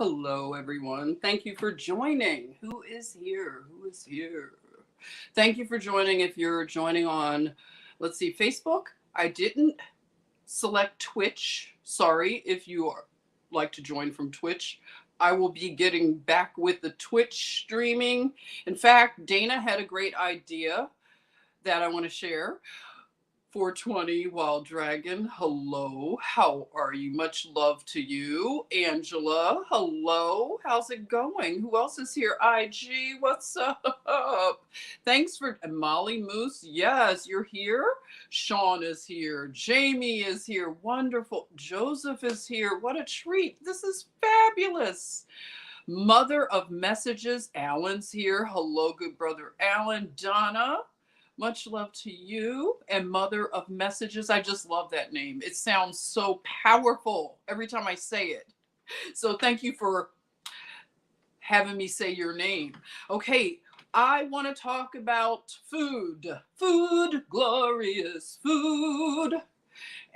Hello, everyone. Thank you for joining. Who is here? Who is here? Thank you for joining. If you're joining on, let's see, Facebook, I didn't select Twitch. Sorry if you are like to join from Twitch. I will be getting back with the Twitch streaming. In fact, Dana had a great idea that I want to share. 420 Wild Dragon, hello. How are you? Much love to you. Angela, hello. How's it going? Who else is here? IG, what's up? Thanks for and Molly Moose. Yes, you're here. Sean is here. Jamie is here. Wonderful. Joseph is here. What a treat. This is fabulous. Mother of Messages, Alan's here. Hello, good brother Alan. Donna, much love to you. And Mother of Messages, I just love that name. It sounds so powerful every time I say it. So thank you for having me say your name. Okay, I want to talk about food. Food, glorious food,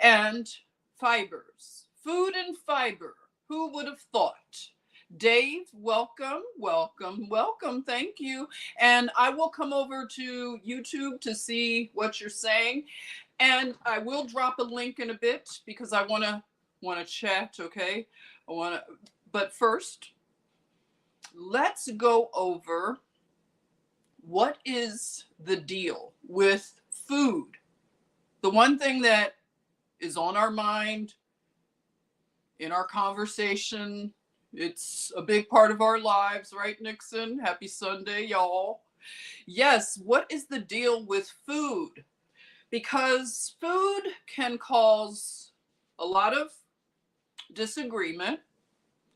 and fibers. Food and fiber. Who would have thought? Dave, welcome, welcome, welcome. Thank you. And I will come over to YouTube to see what you're saying. And I will drop a link in a bit because I want to chat, okay? But first, let's go over what is the deal with food. The one thing that is on our mind in our conversation, it's a big part of our lives, right, Nixon? Happy Sunday, y'all. Yes, what is the deal with food? Because food can cause a lot of disagreement.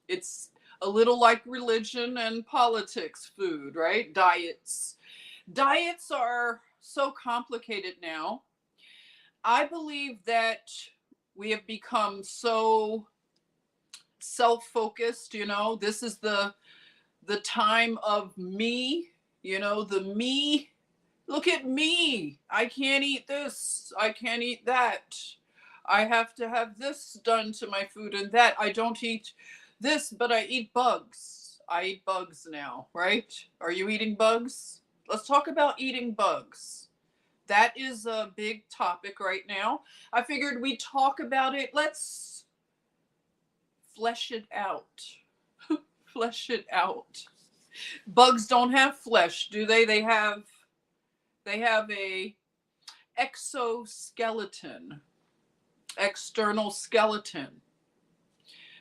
It's a little like religion and politics, food, right? Diets. Diets are so complicated now. I believe that we have become so self-focused, this is the time of me, the me. Look at me. I can't eat this. I can't eat that. I have to have this done to my food and that. I don't eat this, but I eat bugs. I eat bugs now, right? Are you eating bugs? Let's talk about eating bugs. That is a big topic right now. I figured we'd talk about it. Let's flesh it out. Flesh it out. Bugs don't have flesh, do they? They have a exoskeleton, external skeleton.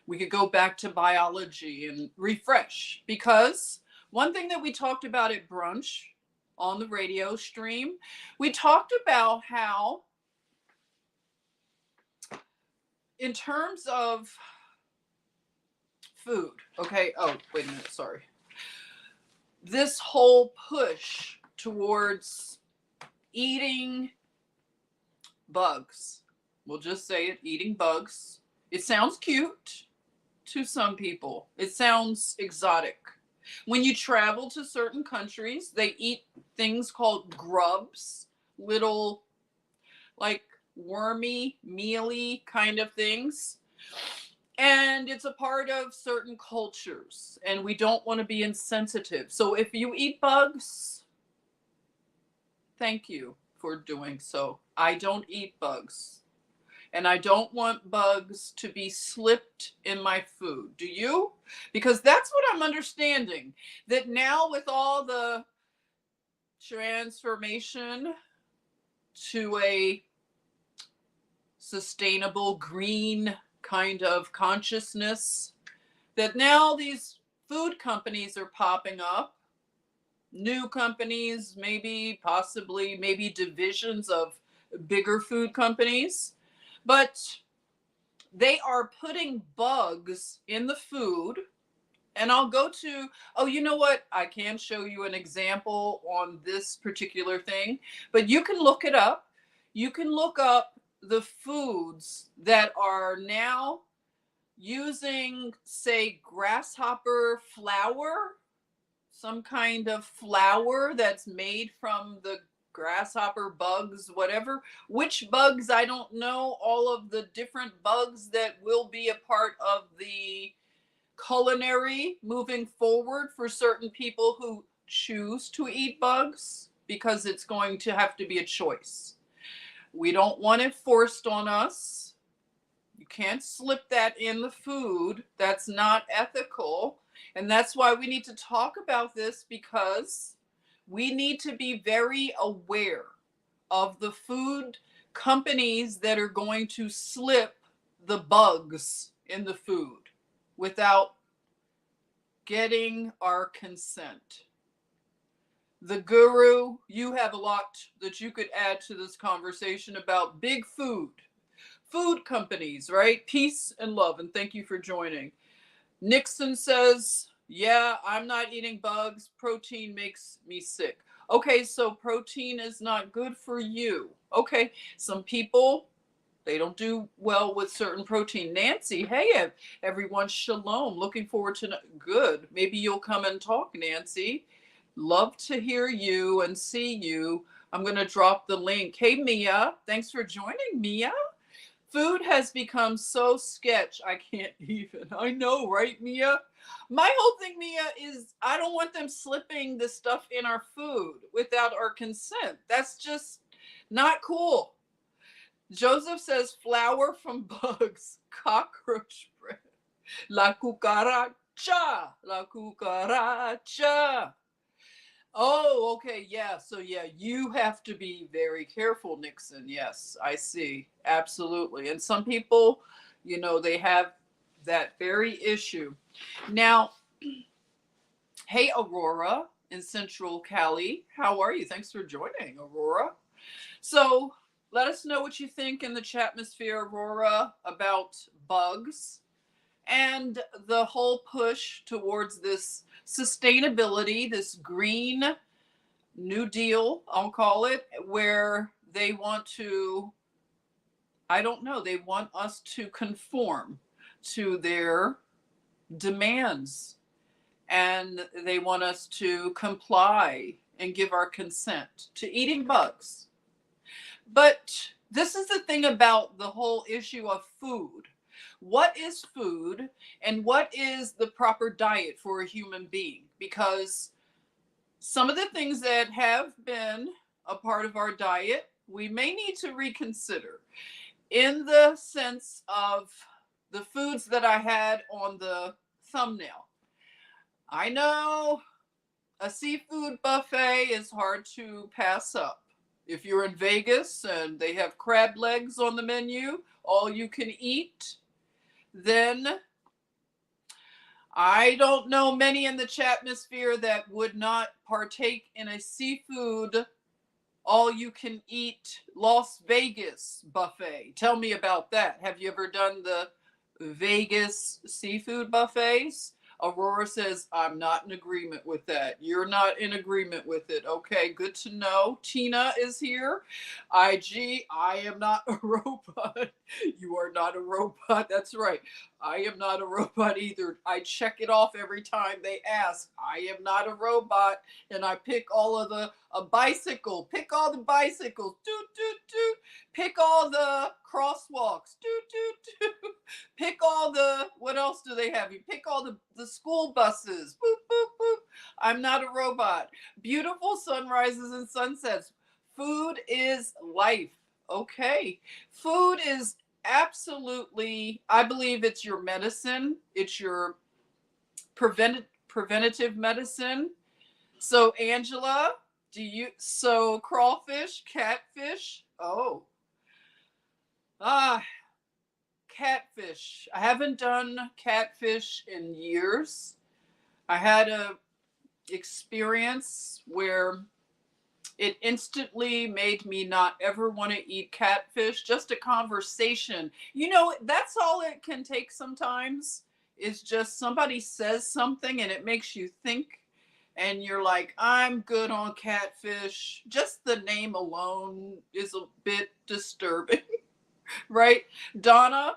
We could go back to biology and refresh, because one thing that we talked about at brunch on the radio stream, we talked about how in terms of food, okay, oh, wait a minute, sorry. This whole push towards eating bugs, we'll just say it, eating bugs. It sounds cute to some people. It sounds exotic. When you travel to certain countries, they eat things called grubs, little like wormy, mealy kind of things. And it's a part of certain cultures, and we don't want to be insensitive. So if you eat bugs, thank you for doing so. I don't eat bugs, and I don't want bugs to be slipped in my food. Do you? Because that's what I'm understanding, that now with all the transformation to a sustainable green kind of consciousness, that now these food companies are popping up, new companies, maybe possibly maybe divisions of bigger food companies, but they are putting bugs in the food. And I'll go to, oh, you know what? I can show you an example on this particular thing, but you can look it up. You can look up the foods that are now using, say, grasshopper flour, some kind of flour that's made from the grasshopper bugs, whatever. Which bugs, I don't know. All of the different bugs that will be a part of the culinary moving forward for certain people who choose to eat bugs, because it's going to have to be a choice. We don't want it forced on us. You can't slip that in the food. That's not ethical. And that's why we need to talk about this, because we need to be very aware of the food companies that are going to slip the bugs in the food without getting our consent. The guru, you have a lot that you could add to this conversation about big food companies, right? Peace and love, and thank you for joining. Nixon says, yeah, I'm not eating bugs. Protein makes me sick. Okay, so protein is not good for you. Okay, some people, they don't do well with certain protein. Nancy, hey, everyone, shalom. Looking forward to good. Maybe you'll come and talk, Nancy. Love to hear you and see you. I'm going to drop the link. Hey, Mia, thanks for joining, Mia. Food has become so sketch, I can't even. I know, right, Mia? My whole thing, Mia, is I don't want them slipping the stuff in our food without our consent. That's just not cool. Joseph says flour from bugs, cockroach bread. La cucaracha, la cucaracha. Oh, okay. Yeah. So, yeah, you have to be very careful, Nixon. Yes, I see. Absolutely. And some people, they have that very issue. Now, hey, Aurora in Central Cali. How are you? Thanks for joining, Aurora. So, let us know what you think in the chatmosphere, Aurora, about bugs and the whole push towards this sustainability, this green new deal, I'll call it, where they want to, I don't know, they want us to conform to their demands, and they want us to comply and give our consent to eating bugs. But this is the thing about the whole issue of food. What is food and what is the proper diet for a human being? Because some of the things that have been a part of our diet, we may need to reconsider, in the sense of the foods that I had on the thumbnail. I know a seafood buffet is hard to pass up. If you're in Vegas and they have crab legs on the menu, all you can eat, then I don't know many in the chatmosphere that would not partake in a seafood all you can eat Las Vegas buffet. Tell me about that. Have you ever done the Vegas seafood buffets? Aurora says, I'm not in agreement with that. You're not in agreement with it. Okay, good to know. Tina is here. IG, I am not a robot. You are not a robot. That's right. I am not a robot either. I check it off every time they ask. I am not a robot. And I pick all of a bicycle. Pick all the bicycles. Doot, doot, doot. Pick all the crosswalks. Doot, doot, doot. Pick all the, what else do they have? You pick all the school buses. Boop, boop, boop. I'm not a robot. Beautiful sunrises and sunsets. Food is life. Okay. Food is absolutely, I believe it's your medicine. It's your preventative medicine. So Angela, crawfish, catfish? Oh. Catfish. I haven't done catfish in years. I had a experience where it instantly made me not ever want to eat catfish. Just a conversation. That's all it can take sometimes, is just somebody says something and it makes you think, and you're like, I'm good on catfish. Just the name alone is a bit disturbing. Right? Donna,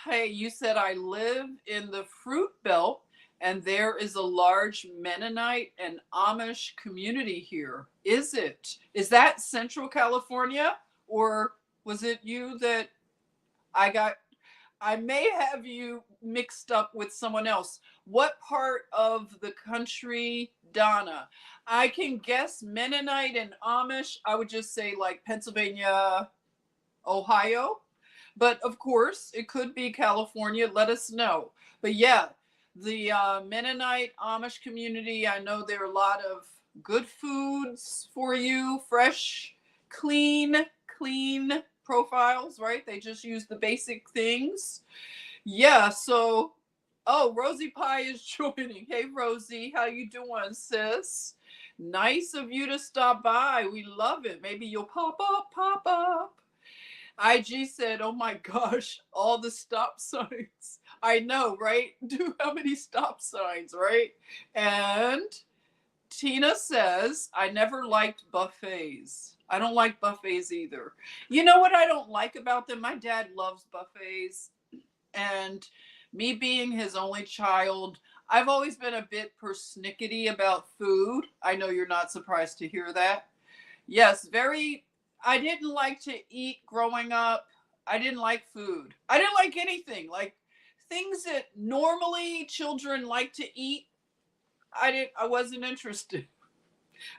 hey, you said I live in the fruit belt and there is a large Mennonite and Amish community here. Is that Central California, or was it you that I I may have you mixed up with someone else. What part of the country, Donna? I can guess Mennonite and Amish. I would just say like Pennsylvania, Ohio. But of course, it could be California. Let us know. But yeah, the Mennonite Amish community, I know there are a lot of good foods for you, fresh, clean profiles, right? They just use the basic things. Yeah, so oh, Rosie Pie is joining. Hey Rosie, how you doing, sis? Nice of you to stop by. We love it. Maybe you'll pop up, pop up. IG said, oh my gosh, all the stop signs. I know, right? Do how many stop signs, right? And Tina says, I never liked buffets. I don't like buffets either. You know what I don't like about them? My dad loves buffets. And me being his only child, I've always been a bit persnickety about food. I know you're not surprised to hear that. Yes, very. I didn't like to eat growing up. I didn't like food. I didn't like anything. Like things that normally children like to eat, I wasn't interested.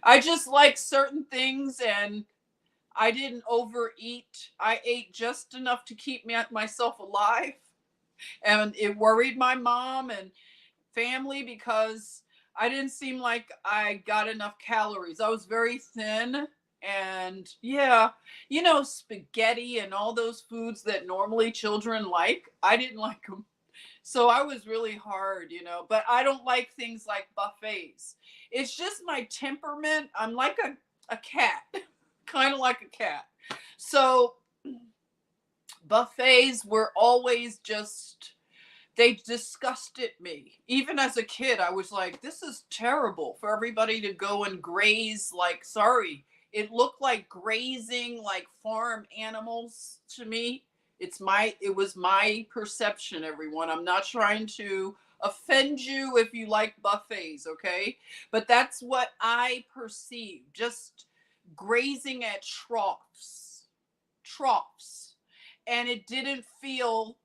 I just like certain things and I didn't overeat. I ate just enough to keep myself alive. And it worried my mom and family because I didn't seem like I got enough calories. I was very thin. And yeah, you know, spaghetti and all those foods that normally children like, I didn't like them. So I was really hard, you know, but I don't like things like buffets. It's just my temperament. I'm like a cat, kind of like a cat. So buffets were always just, they disgusted me. Even as a kid, I was like, this is terrible for everybody to go and graze. Like, sorry, it looked like grazing like farm animals to me. It was my perception, everyone. I'm not trying to offend you if you like buffets, okay? But that's what I perceive. Just grazing at troughs. And it didn't feel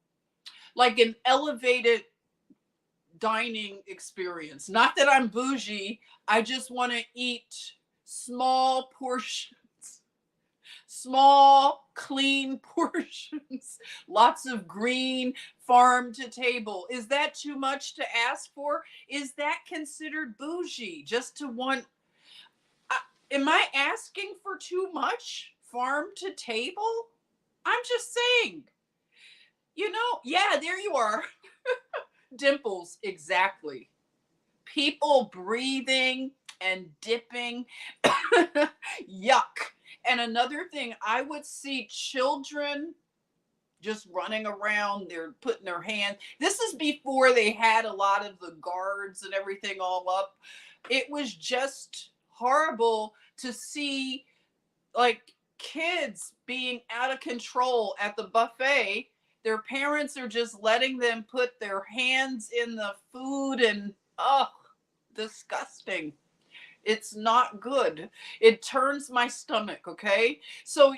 like an elevated dining experience. Not that I'm bougie. I just want to eat small portions, small, clean portions, lots of green, farm to table. Is that too much to ask for? Is that considered bougie? Just to want, am I asking for too much? Farm to table? I'm just saying. You know, yeah, there you are. Dimples, exactly. People breathing and dipping. Yuck. And another thing, I would see children just running around. They're putting their hands. This is before they had a lot of the guards and everything all up. It was just horrible to see like kids being out of control at the buffet. Their parents are just letting them put their hands in the food and oh, disgusting. It's not good. It turns my stomach, okay? So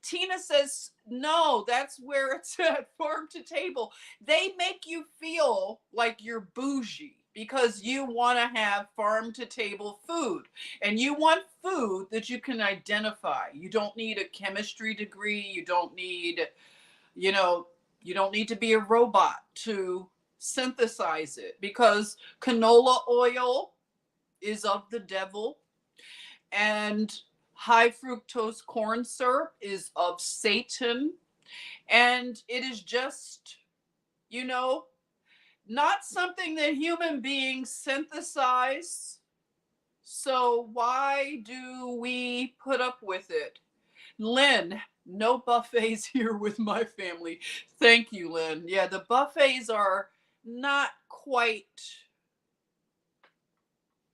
Tina says, no, that's where it's at, farm to table. They make you feel like you're bougie because you want to have farm to table food and you want food that you can identify. You don't need a chemistry degree. You don't need, you know, you don't need to be a robot to synthesize it because canola oil is of the devil and high fructose corn syrup is of Satan. And it is just, you know, not something that human beings synthesize. So why do we put up with it? Lynn, no buffets here with my family. Thank you, Lynn. Yeah, the buffets are not quite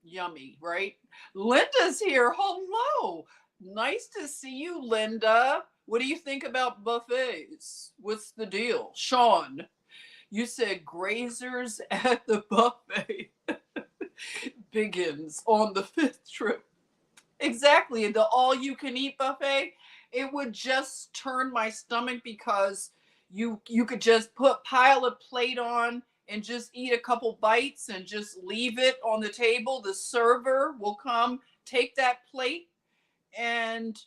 yummy, right? Linda's here. Hello. Nice to see you, Linda. What do you think about buffets? What's the deal? Sean, you said grazers at the buffet. Biggins on the 5th trip. Exactly. The all you can eat buffet, it would just turn my stomach because You could just pile a plate on and just eat a couple bites and just leave it on the table. The server will come, take that plate and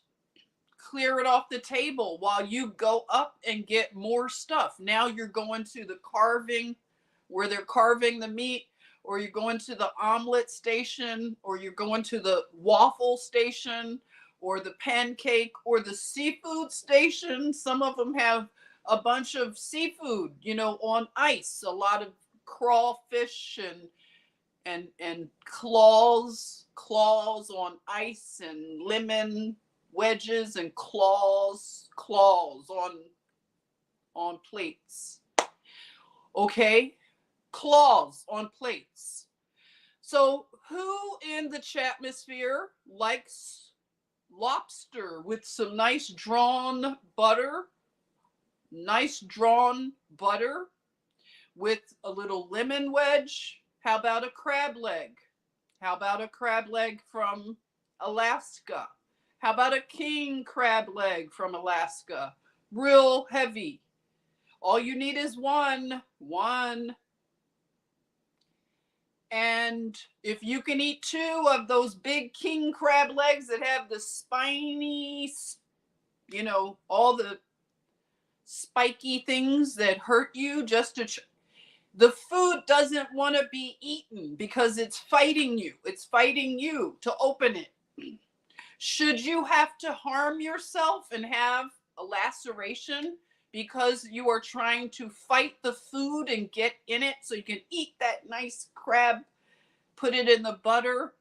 clear it off the table while you go up and get more stuff. Now you're going to the carving where they're carving the meat, or you're going to the omelet station, or you're going to the waffle station, or the pancake, or the seafood station. Some of them have a bunch of seafood, on ice, a lot of crawfish and claws on ice, and lemon wedges and claws on plates. Okay, claws on plates. So who in the chatmosphere likes lobster with some nice drawn butter with a little lemon wedge? How about a crab leg? How about a crab leg from Alaska? How about a king crab leg from Alaska? Real heavy. All you need is one. And if you can eat 2 of those big king crab legs that have the spiny, all the spiky things that hurt you, the food doesn't want to be eaten because it's fighting you. It's fighting you to open it. Should you have to harm yourself and have a laceration because you are trying to fight the food and get in it so you can eat that nice crab, put it in the butter?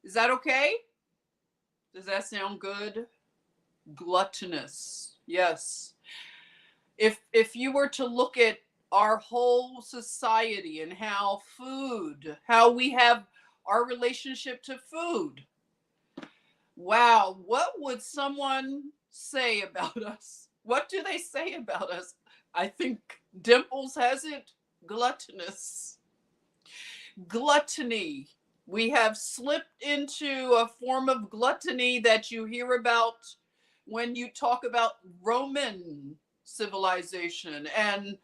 Is that okay? Does that sound good? Gluttonous. Yes. If you were to look at our whole society and how we have our relationship to food, wow, what would someone say about us? What do they say about us? I think Dimples has it, gluttonous. Gluttony. We have slipped into a form of gluttony that you hear about when you talk about Roman civilization and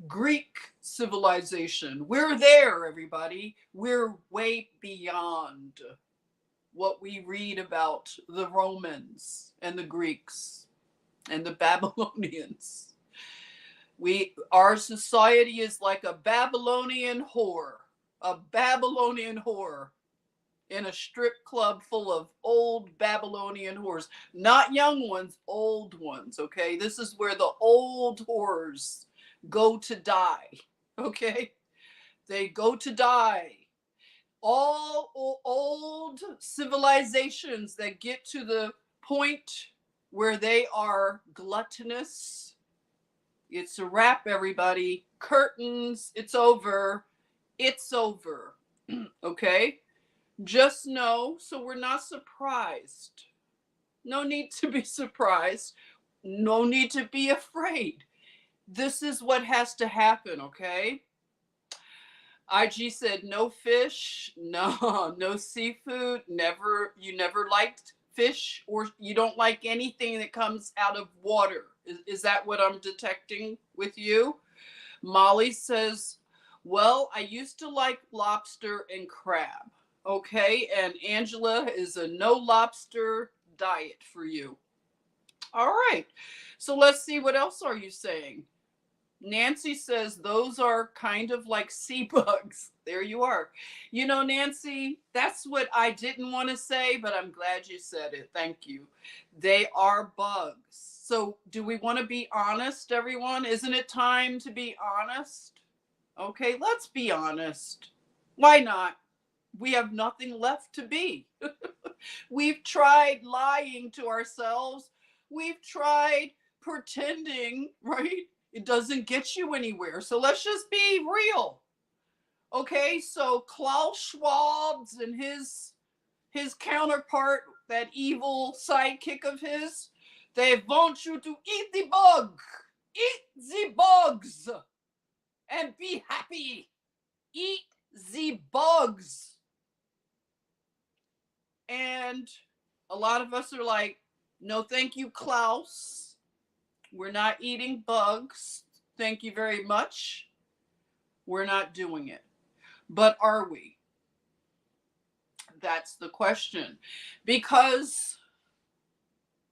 Greek civilization. We're there, everybody. We're way beyond what we read about the Romans and the Greeks and the Babylonians. Our society is like a Babylonian whore in a strip club full of old Babylonian whores. Not young ones, old ones, okay? This is where the old whores go to die, okay? They go to die. All old civilizations that get to the point where they are gluttonous, it's a wrap, everybody. Curtains, it's over. It's over. Okay? Just know, so we're not surprised. No need to be surprised. No need to be afraid. This is what has to happen, okay? IG said no fish, no seafood, you never liked fish, or you don't like anything that comes out of water. Is that what I'm detecting with you? Molly says, well, I used to like lobster and crab. Okay, and Angela is a no lobster diet for you. All right, so let's see, what else are you saying? Nancy says those are kind of like sea bugs. There you are. Nancy, that's what I didn't want to say, but I'm glad you said it. Thank you. They are bugs. So do we want to be honest, everyone? Isn't it time to be honest? Okay, let's be honest. Why not? We have nothing left to be. We've tried lying to ourselves. We've tried pretending, right? It doesn't get you anywhere. So let's just be real. Okay, so Klaus Schwab's and his counterpart, that evil sidekick of his, they want you to eat the bug. Eat the bugs and be happy. Eat the bugs. And a lot of us are like, no, thank you, Klaus. We're not eating bugs. Thank you very much. We're not doing it. But are we? That's the question. Because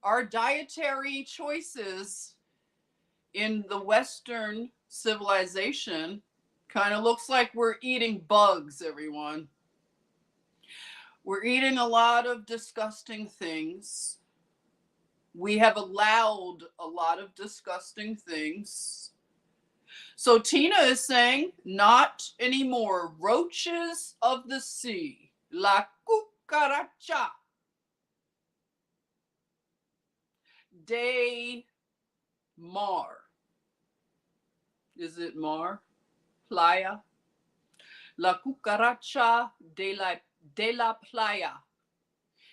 our dietary choices in the Western civilization kind of looks like we're eating bugs, everyone. We're eating a lot of disgusting things. We have allowed a lot of disgusting things. So Tina is saying, not anymore. Roaches of the sea. La cucaracha. De mar. Is it mar? Playa. La cucaracha de la playa.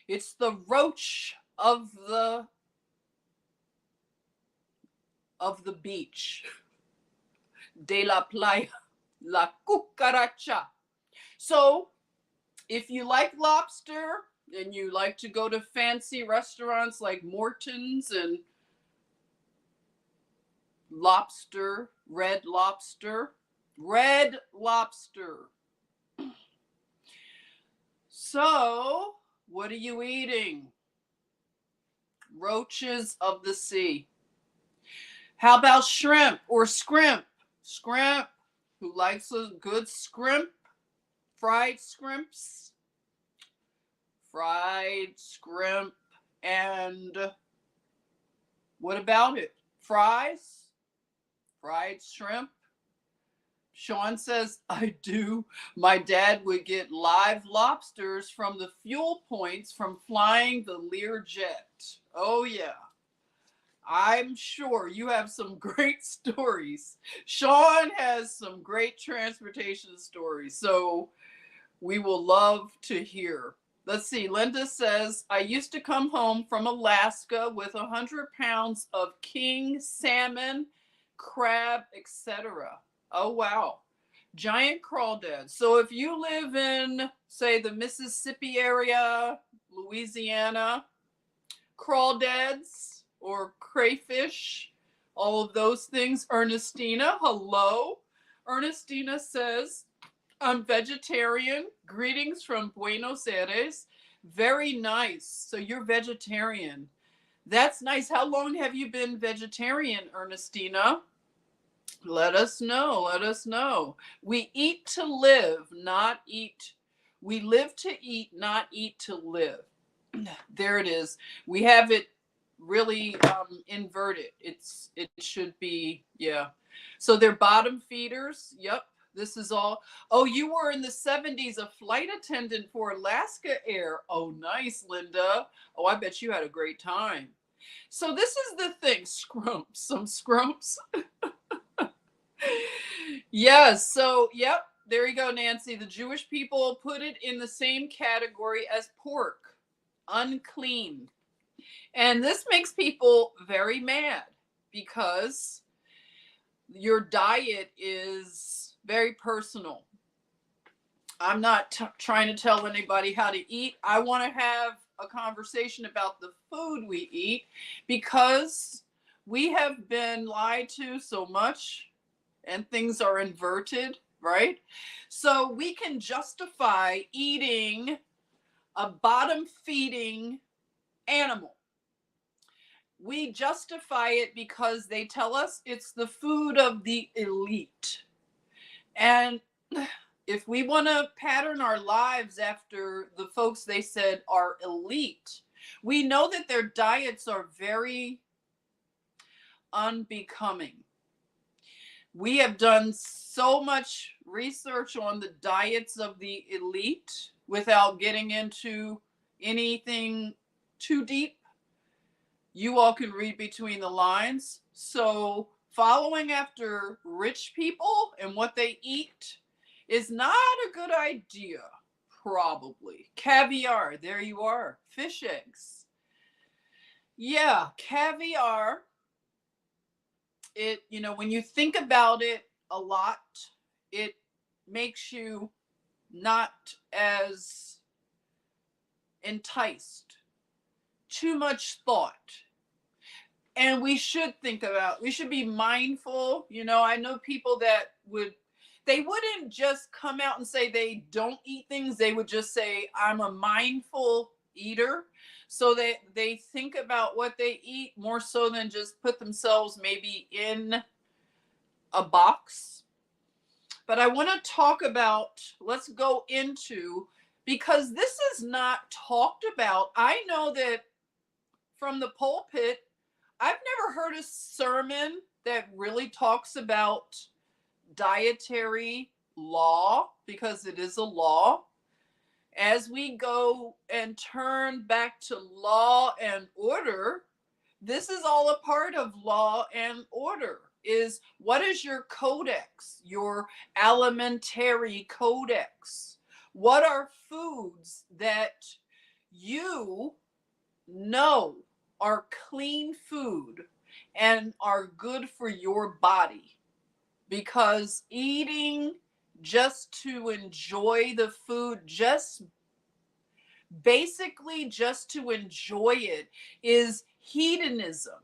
It's the roach of the beach. De la playa. La cucaracha. So, if you like lobster and you like to go to fancy restaurants like Morton's and Lobster, Red Lobster. So, what are you eating? Roaches of the sea. How about shrimp or scrimp? Scrimp. Who likes a good scrimp? Fried scrimps. Fried scrimp. And what about it? Fries? Fried shrimp? Sean says, I do. My dad would get live lobsters from the fuel points from flying the Learjet. Oh, yeah. I'm sure you have some great stories. Sean has some great transportation stories, so we will love to hear. Let's see. Linda says, I used to come home from Alaska with 100 pounds of king salmon, crab, etc. Oh, wow. Giant crawdads. So if you live in, say, the Mississippi area, Louisiana, crawdads or crayfish, all of those things. Ernestina, hello. Ernestina says, I'm vegetarian. Greetings from Buenos Aires. Very nice. So you're vegetarian. That's nice. How long have you been vegetarian, Ernestina? Let us know. Let us know. We eat to live, not eat. We live to eat, not eat to live. There it is. We have it really inverted. It should be, yeah. So they're bottom feeders. Yep. This is all. Oh, you were in the 70s a flight attendant for Alaska Air. Oh, nice, Linda. Oh, I bet you had a great time. So this is the thing, scrumps, some scrumps. Yes, so, yep, there you go, Nancy. The Jewish people put it in the same category as pork, unclean. And this makes people very mad because your diet is very personal. I'm not trying to tell anybody how to eat. I want to have a conversation about the food we eat because we have been lied to so much and things are inverted, right? So we can justify eating a bottom feeding animal. We justify it because they tell us it's the food of the elite. And if we want to pattern our lives after the folks they said are elite, we know that their diets are very unbecoming. We have done so much research on the diets of the elite without getting into anything too deep. You all can read between the lines. So following after rich people and what they eat is not a good idea, probably. Caviar, there you are. Fish eggs. Yeah, caviar. It, when you think about it a lot, it makes you not as enticed. Too much thought. And we should we should be mindful. I know people that they wouldn't just come out and say they don't eat things. They would just say, I'm a mindful eater. So they think about what they eat more so than just put themselves maybe in a box. But I want to talk about, let's go into, because this is not talked about. I know that from the pulpit, I've never heard a sermon that really talks about dietary law, because it is a law. As we go and turn back to law and order, this is all a part of law and order. Is what is your codex, your alimentary codex? What are foods that you know are clean food and are good for your body? Because eating just to enjoy the food, basically just to enjoy it, is hedonism.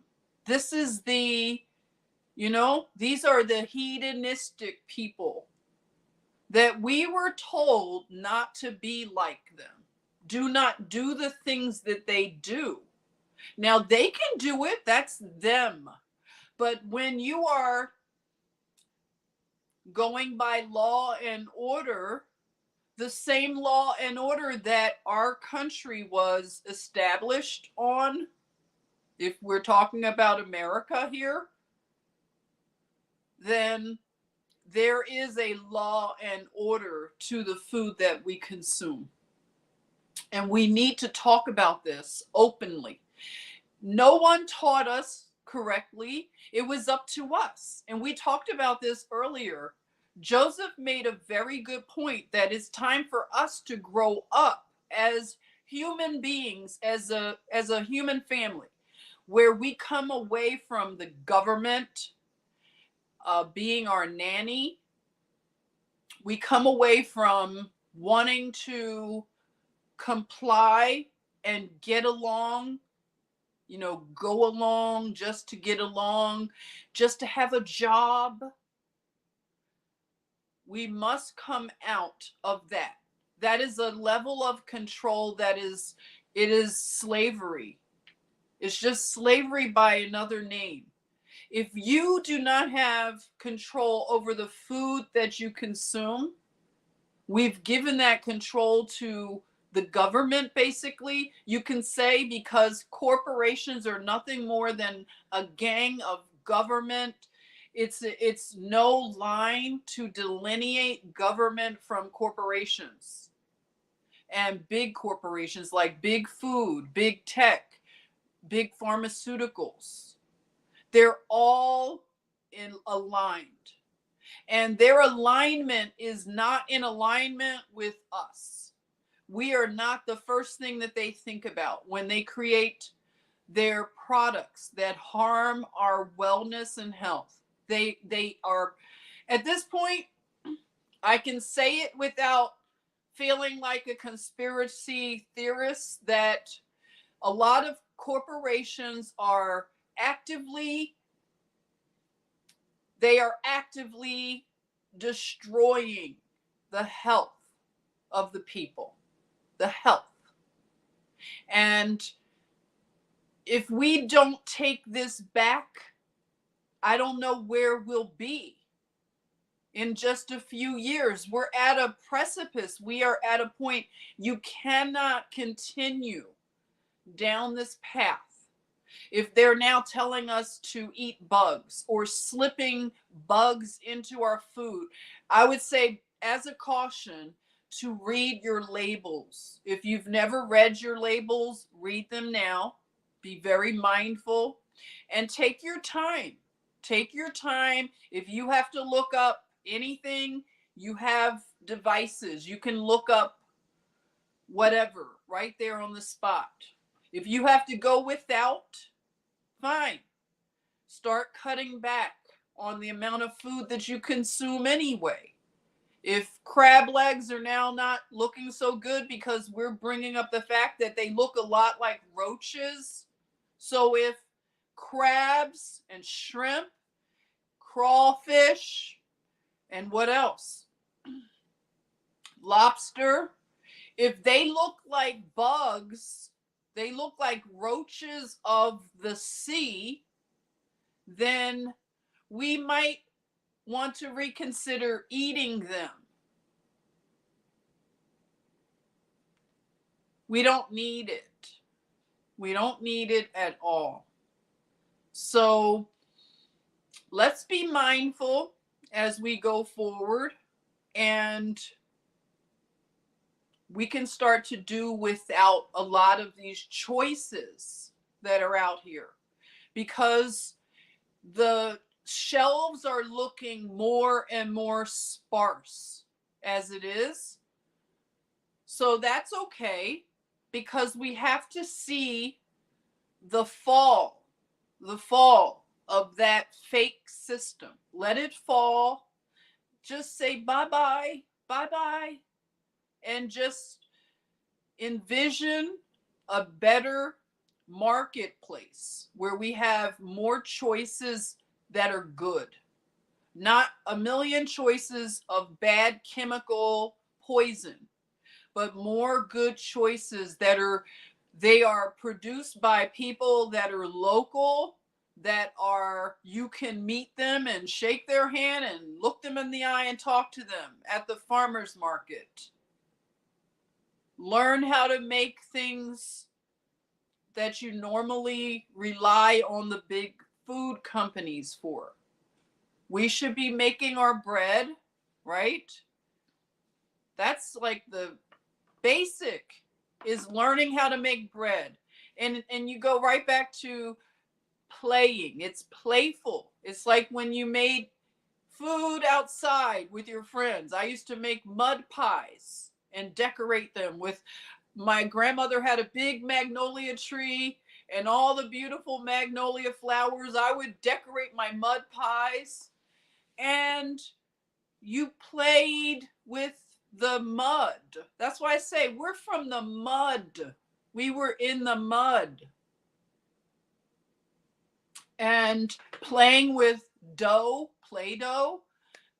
This is these are the hedonistic people that we were told not to be like them. Do not do the things that they do. Now they can do it, that's them. But when you are going by law and order, the same law and order that our country was established on, if we're talking about America here, then there is a law and order to the food that we consume. And we need to talk about this openly. No one taught us correctly. It was up to us. And we talked about this earlier. Joseph made a very good point that it's time for us to grow up as human beings, as a human family, where we come away from the government being our nanny. We come away from wanting to comply and get along, go along just to get along, just to have a job. We must come out of that. That is a level of control it is slavery. It's just slavery by another name. If you do not have control over the food that you consume, we've given that control to the government, basically. You can say, because corporations are nothing more than a gang of government. It's no line to delineate government from corporations. And big corporations like big food, big tech, big pharmaceuticals. They're all aligned. And their alignment is not in alignment with us. We are not the first thing that they think about when they create their products that harm our wellness and health. They are, at this point, I can say it without feeling like a conspiracy theorist, that a lot of corporations are actively destroying the health of the people, the health. And if we don't take this back, I don't know where we'll be in just a few years. We're at a precipice. We are at a point. You cannot continue down this path. If they're now telling us to eat bugs or slipping bugs into our food, I would say, as a caution, to read your labels. If you've never read your labels, read them now. Be very mindful and take your time. Take your time. If you have to look up anything, you have devices. You can look up whatever right there on the spot. If you have to go without, fine. Start cutting back on the amount of food that you consume anyway. If crab legs are now not looking so good because we're bringing up the fact that they look a lot like roaches. So if crabs and shrimp, crawfish, and what else? Lobster. If they look like bugs, they look like roaches of the sea, then we might want to reconsider eating them. We don't need it. We don't need it at all. So let's be mindful as we go forward, and we can start to do without a lot of these choices that are out here, because the shelves are looking more and more sparse as it is. So that's okay, because we have to see the fall of that fake system. Let it fall. Just say bye-bye, bye-bye, and just envision a better marketplace where we have more choices that are good, not a million choices of bad chemical poison, but more good choices that are produced by people that are local, that are, you can meet them and shake their hand and look them in the eye and talk to them at the farmer's market. Learn how to make things that you normally rely on the big food companies for. We should be making our bread, right? That's like the basic, is learning how to make bread. And you go right back to playing. It's playful. It's like when you made food outside with your friends. I used to make mud pies and decorate them with, my grandmother had a big magnolia tree and all the beautiful magnolia flowers. I would decorate my mud pies, and you played with the mud. That's why I say we're from the mud. We were in the mud. And playing with dough, Play-Doh,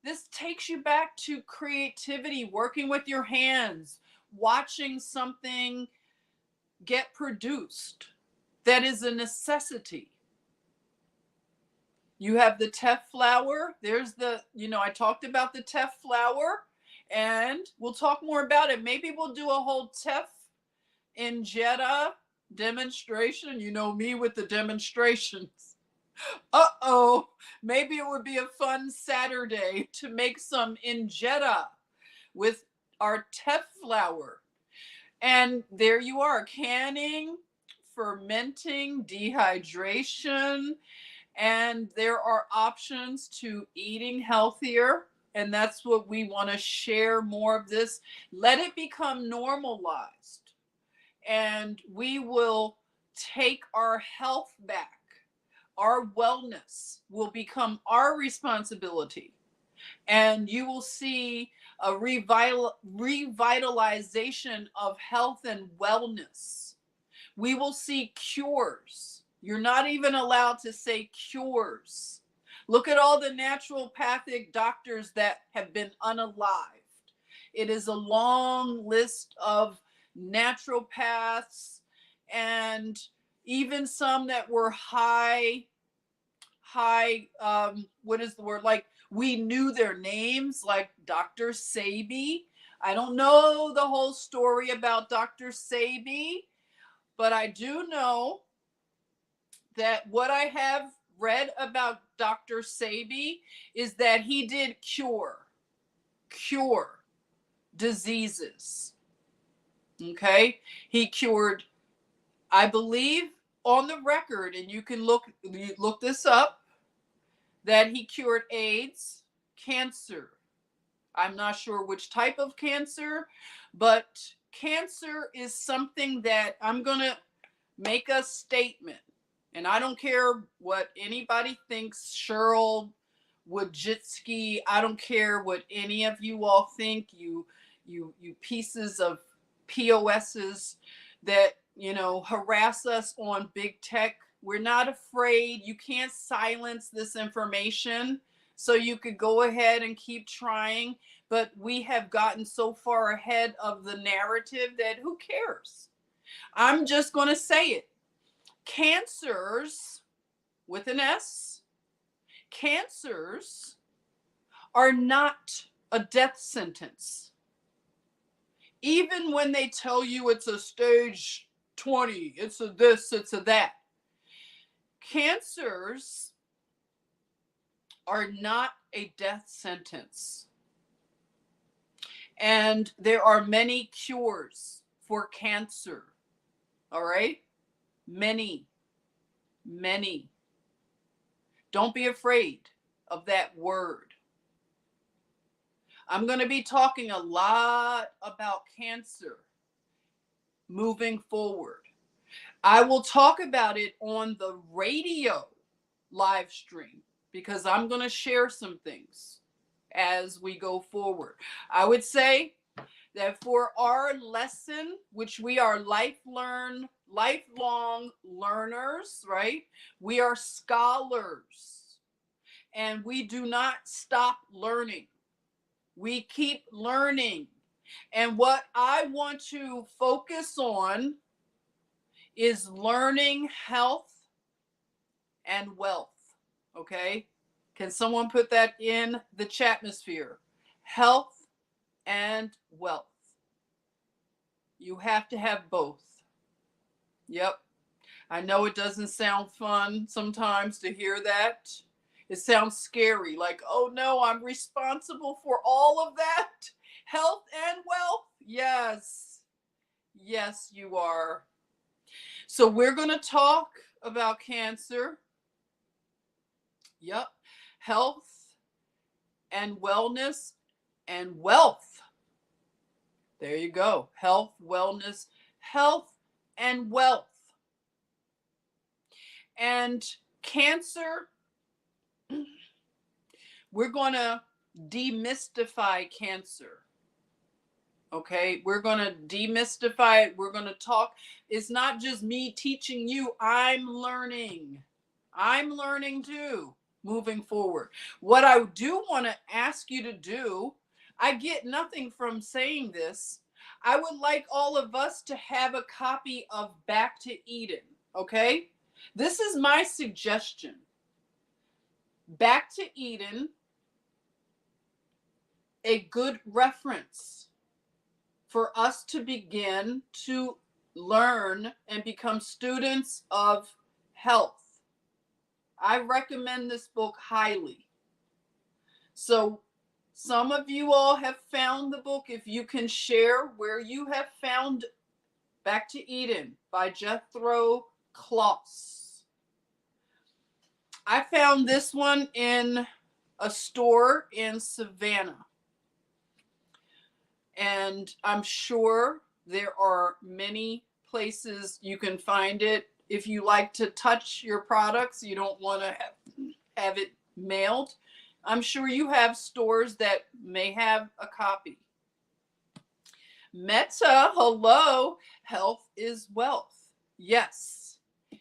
this takes you back to creativity, working with your hands, watching something get produced that is a necessity. You have the teff flour. There's the, I talked about the teff flour, and we'll talk more about it. Maybe we'll do a whole teff injetta demonstration. You know me with the demonstrations. Maybe it would be a fun Saturday to make some injetta with our teff flour. And there you are, canning, fermenting, dehydration, and there are options to eating healthier. And that's what we want to share more of this. Let it become normalized, and we will take our health back. Our wellness will become our responsibility, and you will see a revitalization of health and wellness. We will see cures. You're not even allowed to say cures. Look at all the naturopathic doctors that have been unalived. It is a long list of naturopaths, and even some that were high, what is the word? Like, we knew their names, like Dr. Sebi. I don't know the whole story about Dr. Sebi, but I do know that what I have read about Dr. Sebi is that he did cure diseases. Okay? He cured, I believe, on the record, and you can look this up, that he cured AIDS, cancer. I'm not sure which type of cancer, but cancer is something that I'm going to make a statement. And I don't care what anybody thinks, Cheryl Wojcicki, I don't care what any of you all think, you pieces of POSs that, harass us on big tech. We're not afraid. You can't silence this information. So you could go ahead and keep trying. But we have gotten so far ahead of the narrative that who cares? I'm just going to say it. Cancers, with an S, cancers are not a death sentence. Even when they tell you it's a stage 20, it's a this, it's a that. Cancers are not a death sentence. And there are many cures for cancer. All right? Many. Don't be afraid of that word. I'm going to be talking a lot about cancer moving forward. I will talk about it on the radio live stream because I'm going to share some things as we go forward. I would say that for our lesson, which we are lifelong learners, right? We are scholars and we do not stop learning. We keep learning. And what I want to focus on is learning health and wealth. Okay? Can someone put that in the chatmosphere? Health and wealth. You have to have both. Yep. I know it doesn't sound fun sometimes to hear that. It sounds scary, like, oh no, I'm responsible for all of that. Health and wealth. Yes. Yes, you are. So we're going to talk about cancer. Yep. Health and wellness and wealth. There you go. Health, wellness, health and wealth. And cancer, we're going to demystify cancer. Okay, we're going to demystify it. We're going to talk. It's not just me teaching you. I'm learning. I'm learning too, moving forward. What I do want to ask you to do, I get nothing from saying this. I would like all of us to have a copy of Back to Eden. Okay, this is my suggestion. Back to Eden, a good reference for us to begin to learn and become students of health. I recommend this book highly. So some of you all have found the book. If you can share where you have found Back to Eden by Jethro Kloss. I found this one in a store in Savannah. And I'm sure there are many places you can find it. If you like to touch your products, you don't want to have it mailed, I'm sure you have stores that may have a copy. Meta, hello. Health is wealth. Yes,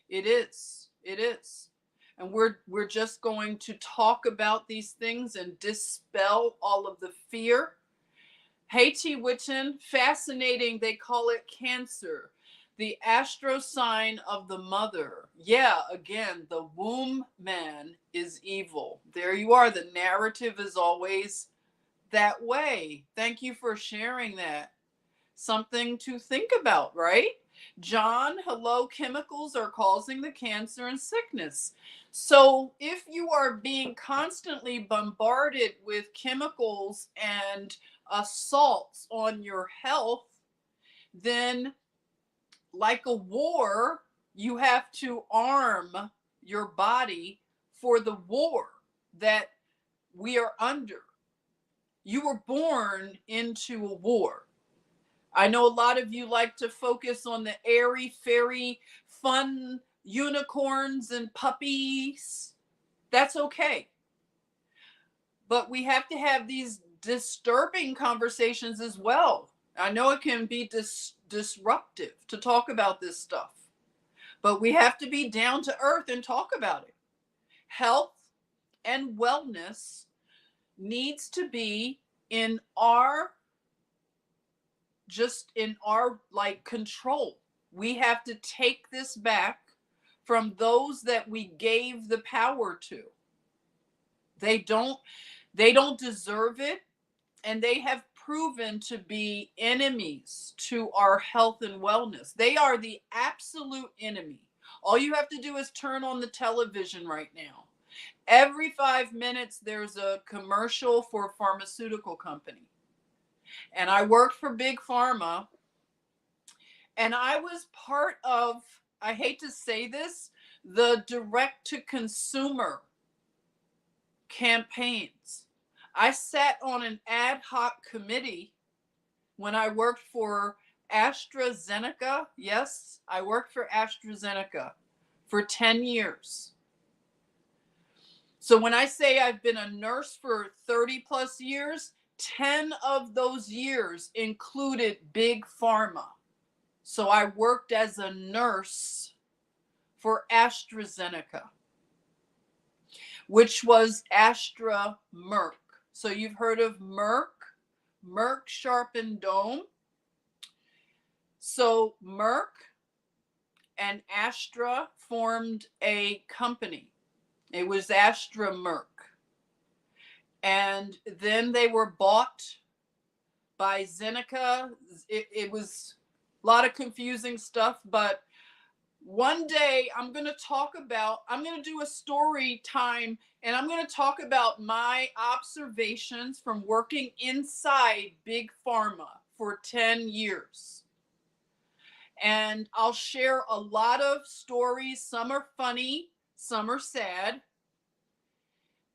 it is. It is. And we're just going to talk about these things and dispel all of the fear. Hey, T. Witten, fascinating. They call it cancer, the astro sign of the mother. Yeah, again, the womb man is evil. There you are. The narrative is always that way. Thank you for sharing that. Something to think about, right? John, hello. Chemicals are causing the cancer and sickness. So if you are being constantly bombarded with chemicals and assaults on your health, then like a war, you have to arm your body for the war that we are under. You were born into a war. I know a lot of you like to focus on the airy, fairy, fun unicorns and puppies. That's okay. But we have to have these disturbing conversations as well. I know it can be disruptive to talk about this stuff. but we have to be down to earth and talk about it. Health and wellness needs to be in our, just in our like control. We have to take this back from those that we gave the power to. They don't deserve it, and they have proven to be enemies to our health and wellness. They are the absolute enemy. All you have to do is turn on the television right now. Every 5 minutes, there's a commercial for a pharmaceutical company. And I worked for Big Pharma, and I was part of, I hate to say this, the direct to consumer campaigns. I sat on an ad hoc committee when I worked for AstraZeneca. Yes, I worked for AstraZeneca for 10 years. So when I say I've been a nurse for 30 plus years, 10 of those years included Big Pharma. So I worked as a nurse for AstraZeneca, which was Astra Merck. So you've heard of Merck Sharp and Dome. So Merck and Astra formed a company. It was Astra Merck. And then they were bought by Zeneca. It was a lot of confusing stuff, but one day I'm going to do a story time, and I'm going to talk about my observations from working inside Big Pharma for 10 years. And I'll share a lot of stories. Some are funny, some are sad,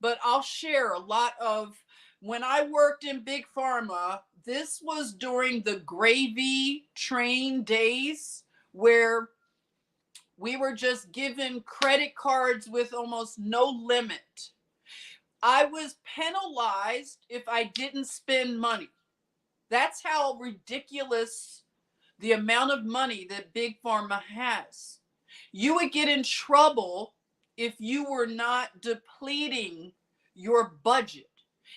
but I'll share a lot of, when I worked in Big Pharma, this was during the gravy train days where we were just given credit cards with almost no limit. I was penalized if I didn't spend money. That's how ridiculous the amount of money that Big Pharma has. You would get in trouble if you were not depleting your budget.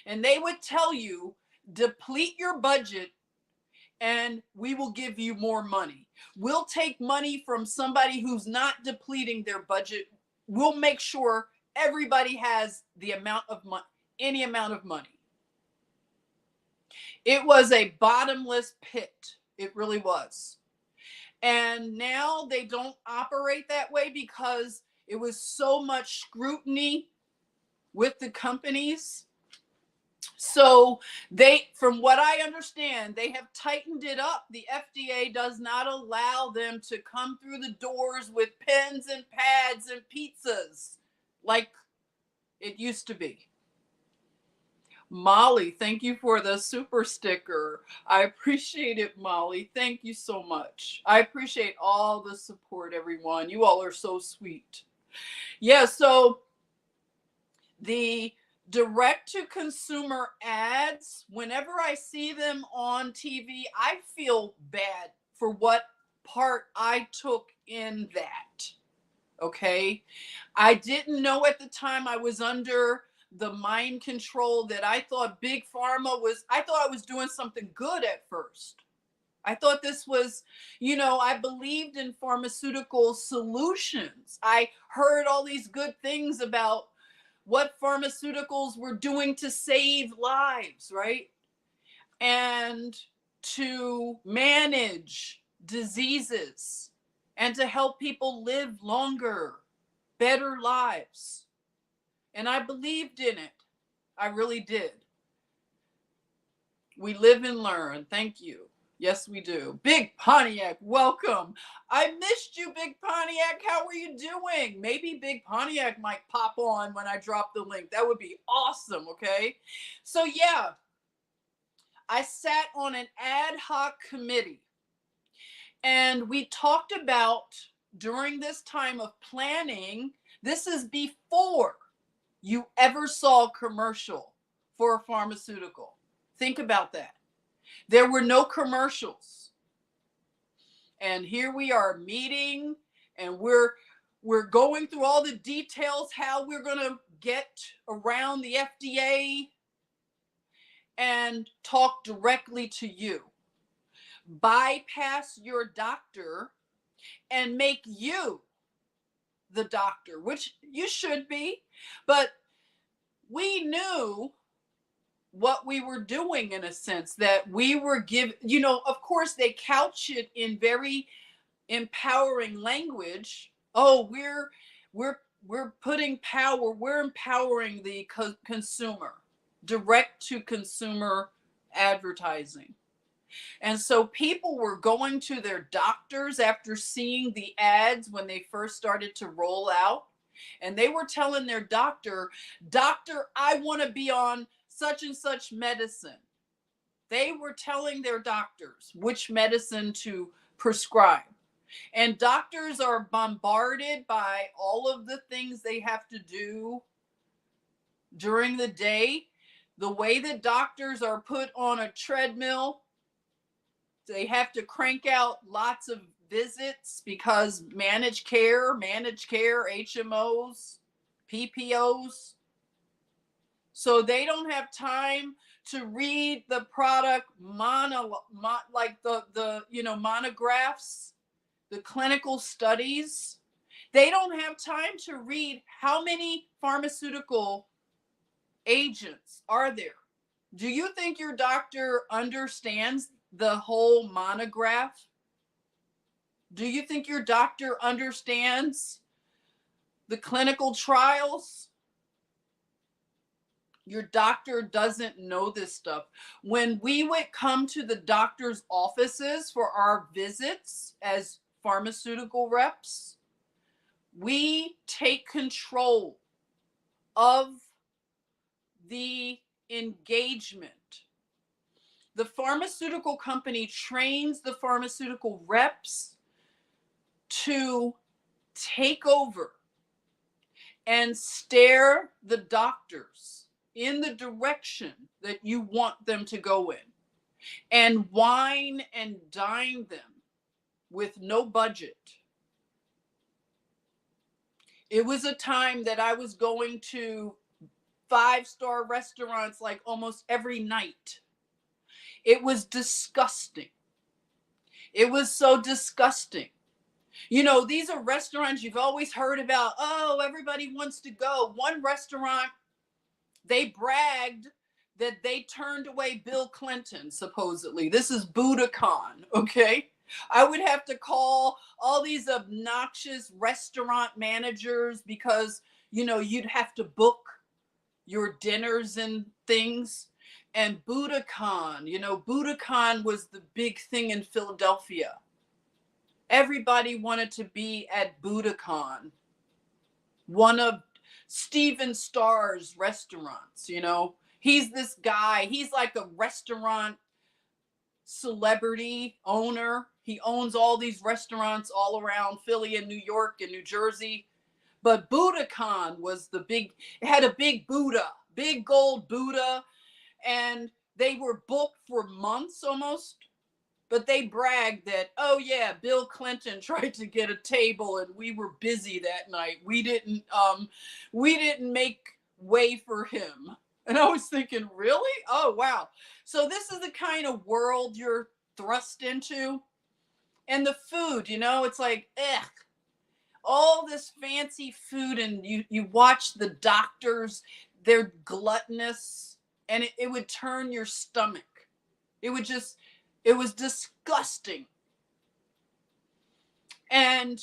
And they would tell you, deplete your budget and we will give you more money. We'll take money from somebody who's not depleting their budget. We'll make sure everybody has the amount of money, any amount of money. It was a bottomless pit. It really was. And now they don't operate that way because it was so much scrutiny with the companies. So from what I understand, they have tightened it up. The FDA does not allow them to come through the doors with pens and pads and pizzas like it used to be. Molly, thank you for the super sticker. I appreciate it, Molly. Thank you so much. I appreciate all the support, everyone. You all are so sweet. Yeah, so the direct to consumer ads, whenever I see them on TV, I feel bad for what part I took in that. Okay. I didn't know at the time I was under the mind control that I thought Big Pharma was, I thought I was doing something good at first. I thought this was, I believed in pharmaceutical solutions. I heard all these good things about what pharmaceuticals were doing to save lives, right? And to manage diseases and to help people live longer, better lives. And I believed in it. I really did. We live and learn. Thank you. Yes, we do. Big Pontiac, welcome. I missed you, Big Pontiac. How are you doing? Maybe Big Pontiac might pop on when I drop the link. That would be awesome, okay? So yeah, I sat on an ad hoc committee, and we talked about, during this time of planning, this is before you ever saw a commercial for a pharmaceutical. Think about that. There were no commercials. And here we are meeting and we're going through all the details how we're going to get around the FDA and talk directly to you. Bypass your doctor and make you the doctor, which you should be. But we knew what we were doing, in a sense, that we were giving, of course they couch it in very empowering language. Oh, we're putting power, we're empowering the consumer, direct to consumer advertising. And so people were going to their doctors after seeing the ads when they first started to roll out. And they were telling their doctor, I want to be on such and such medicine. They were telling their doctors which medicine to prescribe. And doctors are bombarded by all of the things they have to do during the day. The way that doctors are put on a treadmill, they have to crank out lots of visits because managed care, HMOs, PPOs. So they don't have time to read the product like the monographs, the clinical studies. They don't have time to read how many pharmaceutical agents are there. Do you think your doctor understands the whole monograph? Do you think your doctor understands the clinical trials? Your doctor doesn't know this stuff. When we would come to the doctor's offices for our visits as pharmaceutical reps, we take control of the engagement. The pharmaceutical company trains the pharmaceutical reps to take over and steer the doctors in the direction that you want them to go in, and wine and dine them with no budget. It was a time that I was going to 5-star restaurants like almost every night. It was disgusting. It was so disgusting. These are restaurants you've always heard about. Oh, everybody wants to go. One restaurant, they bragged that they turned away Bill Clinton, supposedly. This is Budokan, okay? I would have to call all these obnoxious restaurant managers because, you'd have to book your dinners and things. And Budokan, Budokan was the big thing in Philadelphia. Everybody wanted to be at Budokan, one of Steven Starr's restaurants. He's this guy. He's like a restaurant celebrity owner. He owns all these restaurants all around Philly and New York and New Jersey. But Budokan was it had a big Buddha, big gold Buddha. And they were booked for months almost. But they bragged that, oh yeah, Bill Clinton tried to get a table and we were busy that night. We didn't make way for him. And I was thinking, really? Oh, wow. So this is the kind of world you're thrust into. And the food, it's like, all this fancy food, and you watch the doctors, they're gluttonous, and it would turn your stomach. It was disgusting. And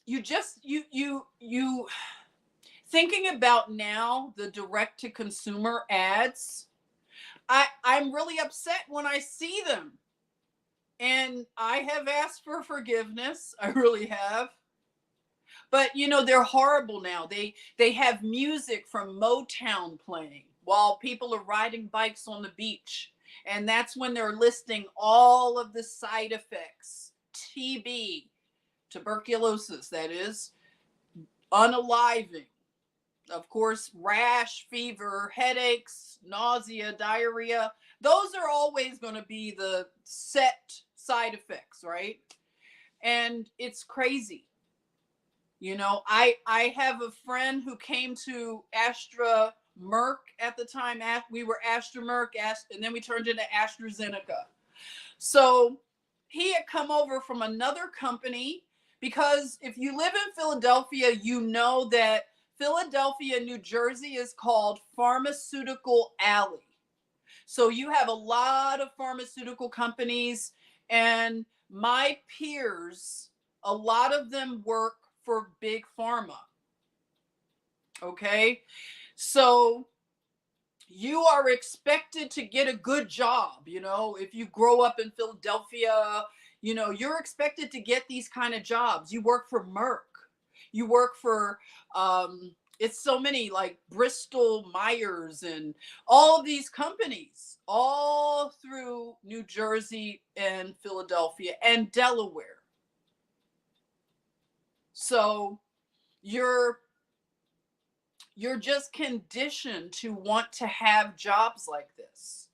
you thinking about now the direct to consumer ads, I'm really upset when I see them. And I have asked for forgiveness. I really have. But they're horrible now. They have music from Motown playing while people are riding bikes on the beach. And that's when they're listing all of the side effects. TB, tuberculosis, that is, unaliving, of course, rash, fever, headaches, nausea, diarrhea. Those are always going to be the set side effects, right? And it's crazy. I have a friend who came to Astra Merck at the time. We were Astra Merck, and then we turned into AstraZeneca. So he had come over from another company, because if you live in Philadelphia, you know that Philadelphia, New Jersey is called Pharmaceutical Alley. So you have a lot of pharmaceutical companies, and my peers, a lot of them work for big pharma. Okay. So you are expected to get a good job. If you grow up in Philadelphia, you're expected to get these kind of jobs. You work for Merck. You work for, it's so many, like Bristol Myers and all of these companies all through New Jersey and Philadelphia and Delaware. So you're just conditioned to want to have jobs like this.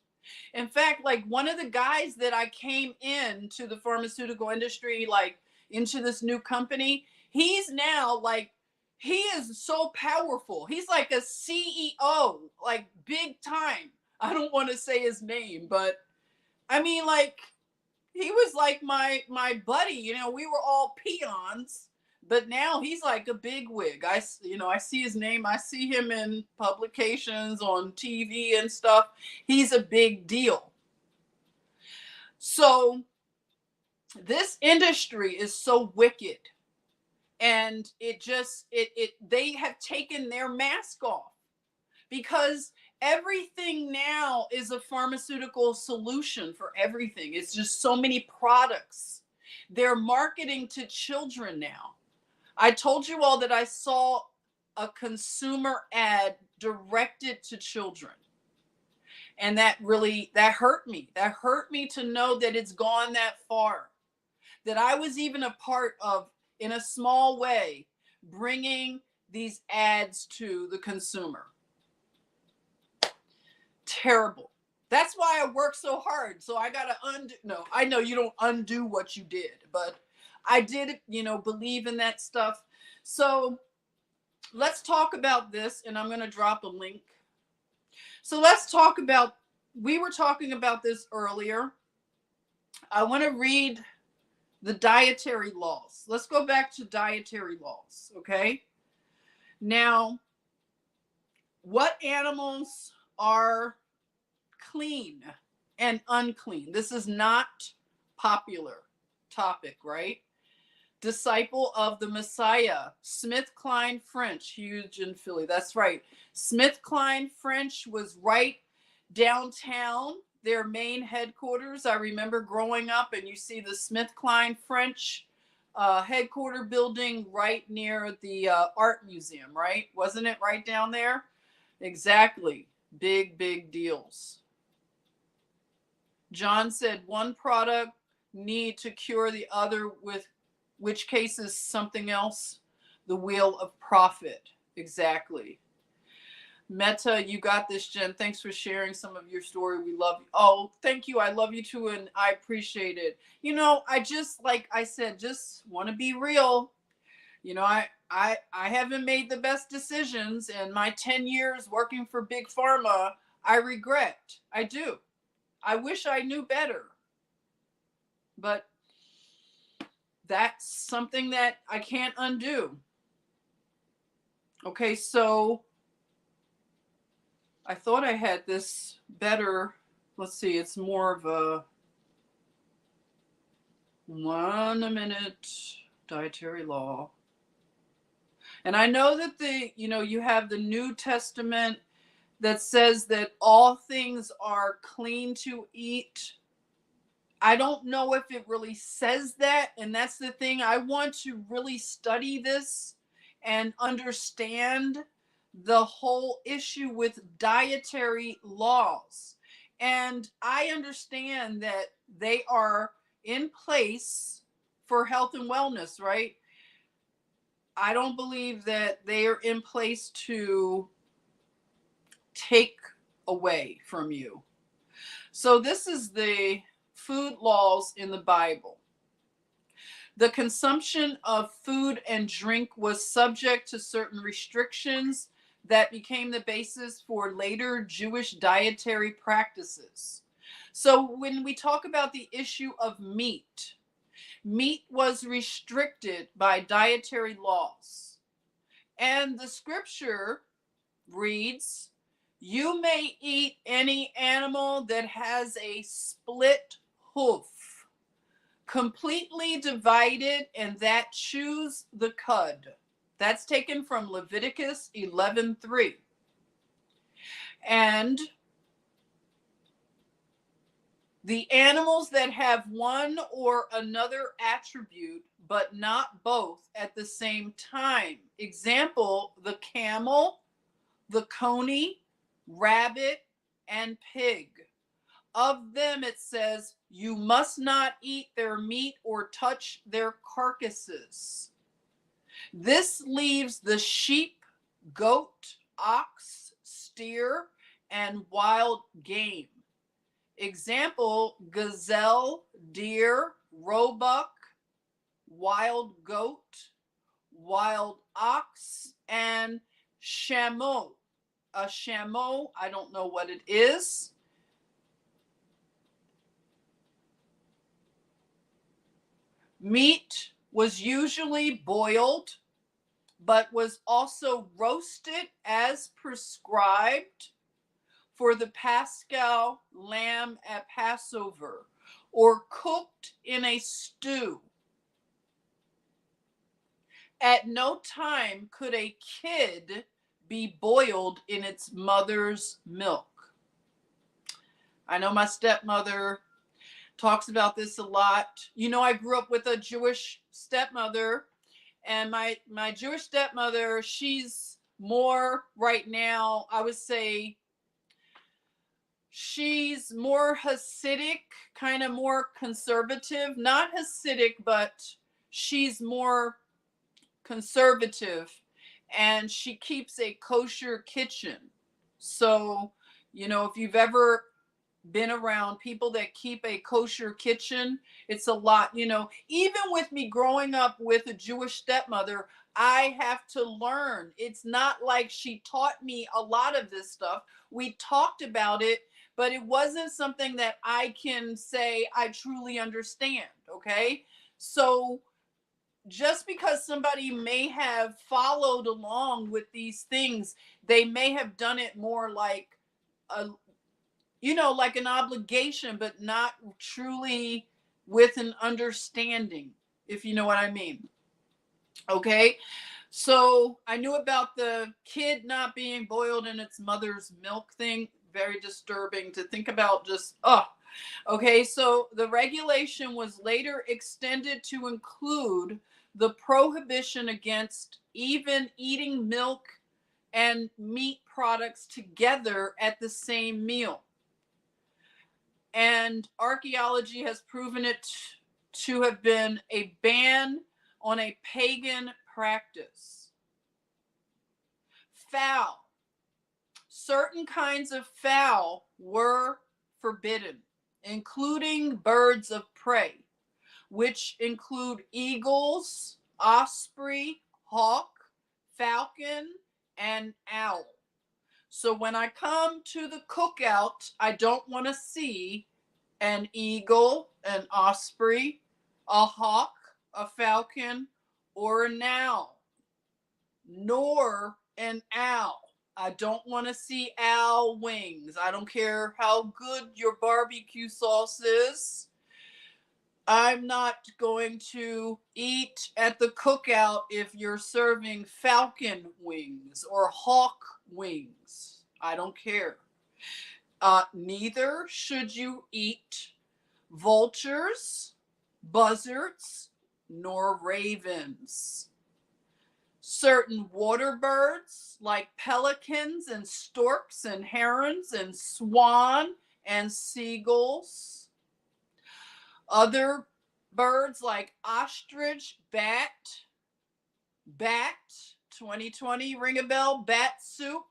In fact, like one of the guys that I came into the pharmaceutical industry, like into this new company, he's now like, he is so powerful. He's like a CEO, like big time. I don't want to say his name, but I mean, like, he was like my buddy. We were all peons, but now he's like a bigwig. I see his name. I see him in publications on TV and stuff. He's a big deal. So this industry is so wicked, and they have taken their mask off, because everything now is a pharmaceutical solution for everything. It's just so many products. They're marketing to children now. I told you all that I saw a consumer ad directed to children. And that hurt me. That hurt me to know that it's gone that far. That I was even a part of, in a small way, bringing these ads to the consumer. Terrible. That's why I work so hard. So I got to undo. No, I know you don't undo what you did, but I did, believe in that stuff. So let's talk about this, and I'm going to drop a link. So let's talk about, we were talking about this earlier. I want to read the dietary laws. Let's go back to dietary laws, okay? Now, what animals are clean and unclean? This is not popular topic, right? Disciple of the Messiah, SmithKline French, huge in Philly. That's right. SmithKline French was right downtown, their main headquarters. I remember growing up, and you see the SmithKline French headquarter building right near the art museum, right? Wasn't it right down there? Exactly. Big, big deals. John said one product need to cure the other, with which case is something else. The wheel of profit. Exactly. Meta, you got this, Jen. Thanks for sharing some of your story. We love you. Oh, thank you. I love you too, and I appreciate it. I just, like I said, just want to be real. I haven't made the best decisions, and my 10 years working for Big Pharma, I regret. I do. I wish I knew better. But that's something that I can't undo. Okay, so I thought I had this better. Let's see, it's more of a 1 minute dietary law. And I know that you have the New Testament that says that all things are clean to eat. I don't know if it really says that. And that's the thing. I want to really study this and understand the whole issue with dietary laws. And I understand that they are in place for health and wellness, right? I don't believe that they are in place to take away from you. So this is the food laws in the Bible. The consumption of food and drink was subject to certain restrictions that became the basis for later Jewish dietary practices. So when we talk about the issue of meat, meat was restricted by dietary laws. And the scripture reads, "You may eat any animal that has a split hoof, completely divided, and that chews the cud." That's taken from Leviticus 11:3. And the animals that have one or another attribute, but not both at the same time. Example, the camel, the coney, rabbit, and pig. Of them, it says, you must not eat their meat or touch their carcasses. This leaves the sheep, goat, ox, steer, and wild game. Example, gazelle, deer, roebuck, wild goat, wild ox, and chameau. A chameau, I don't know what it is. Meat was usually boiled, but was also roasted as prescribed for the Paschal lamb at Passover, or cooked in a stew. At no time could a kid be boiled in its mother's milk. I know my stepmother talks about this a lot. You know, I grew up with a Jewish stepmother, and my Jewish stepmother, she's more right now, I would say, she's more Hasidic, kind of more conservative. Not Hasidic, but she's more conservative. And she keeps a kosher kitchen. So, you know, if you've ever been around people that keep a kosher kitchen, it's a lot. You know, even with me growing up with a Jewish stepmother, I have to learn. It's not like she taught me a lot of this stuff. We talked about it, but it wasn't something that I can say I truly understand. Okay. So just because somebody may have followed along with these things, they may have done it more like a, you know, like an obligation, but not truly with an understanding, if you know what I mean. Okay. So I knew about the kid not being boiled in its mother's milk thing. Very disturbing to think about. Just, oh, okay. So the regulation was later extended to include the prohibition against even eating milk and meat products together at the same meal. And archaeology has proven it to have been a ban on a pagan practice. Fowl. Certain kinds of fowl were forbidden, including birds of prey, which include eagles, osprey, hawk, falcon, and owl. So when I come to the cookout, I don't want to see an eagle, an osprey, a hawk, a falcon, or an owl, nor an owl. I don't want to see owl wings. I don't care how good your barbecue sauce is. I'm not going to eat at the cookout if you're serving falcon wings or hawk wings. I don't care. Neither should you eat vultures, buzzards, nor ravens. Certain water birds like pelicans and storks and herons and swan and seagulls. Other birds like ostrich, bat, 2020, ring a bell, bat soup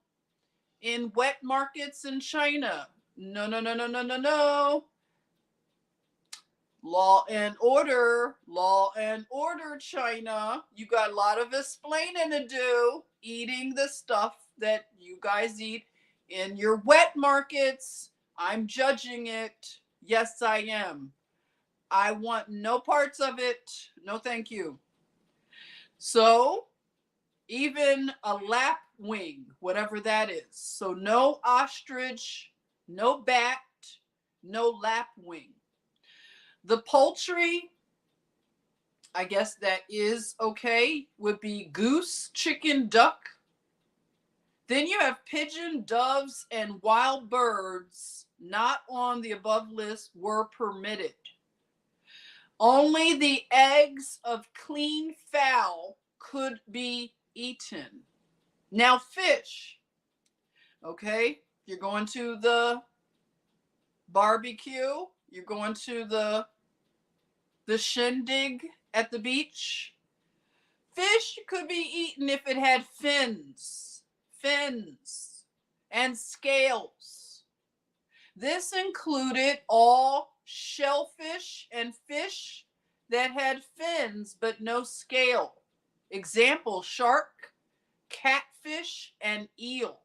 in wet markets in China. No, no, no, no, no, no, no. Law and order, law and order, China. You got a lot of explaining to do, eating the stuff that you guys eat in your wet markets. I'm judging it. Yes, I am. I want no parts of it. No, thank you. So, even a lapwing, whatever that is. So, no ostrich, no bat, no lapwing. The poultry, I guess that is okay, would be goose, chicken, duck. Then you have pigeon, doves, and wild birds not on the above list were permitted. Only the eggs of clean fowl could be eaten. Now, fish, okay? You're going to the barbecue, you're going to the shindig at the beach. Fish could be eaten if it had fins, and scales. This included all shellfish and fish that had fins but no scale. Example, shark, catfish, and eel.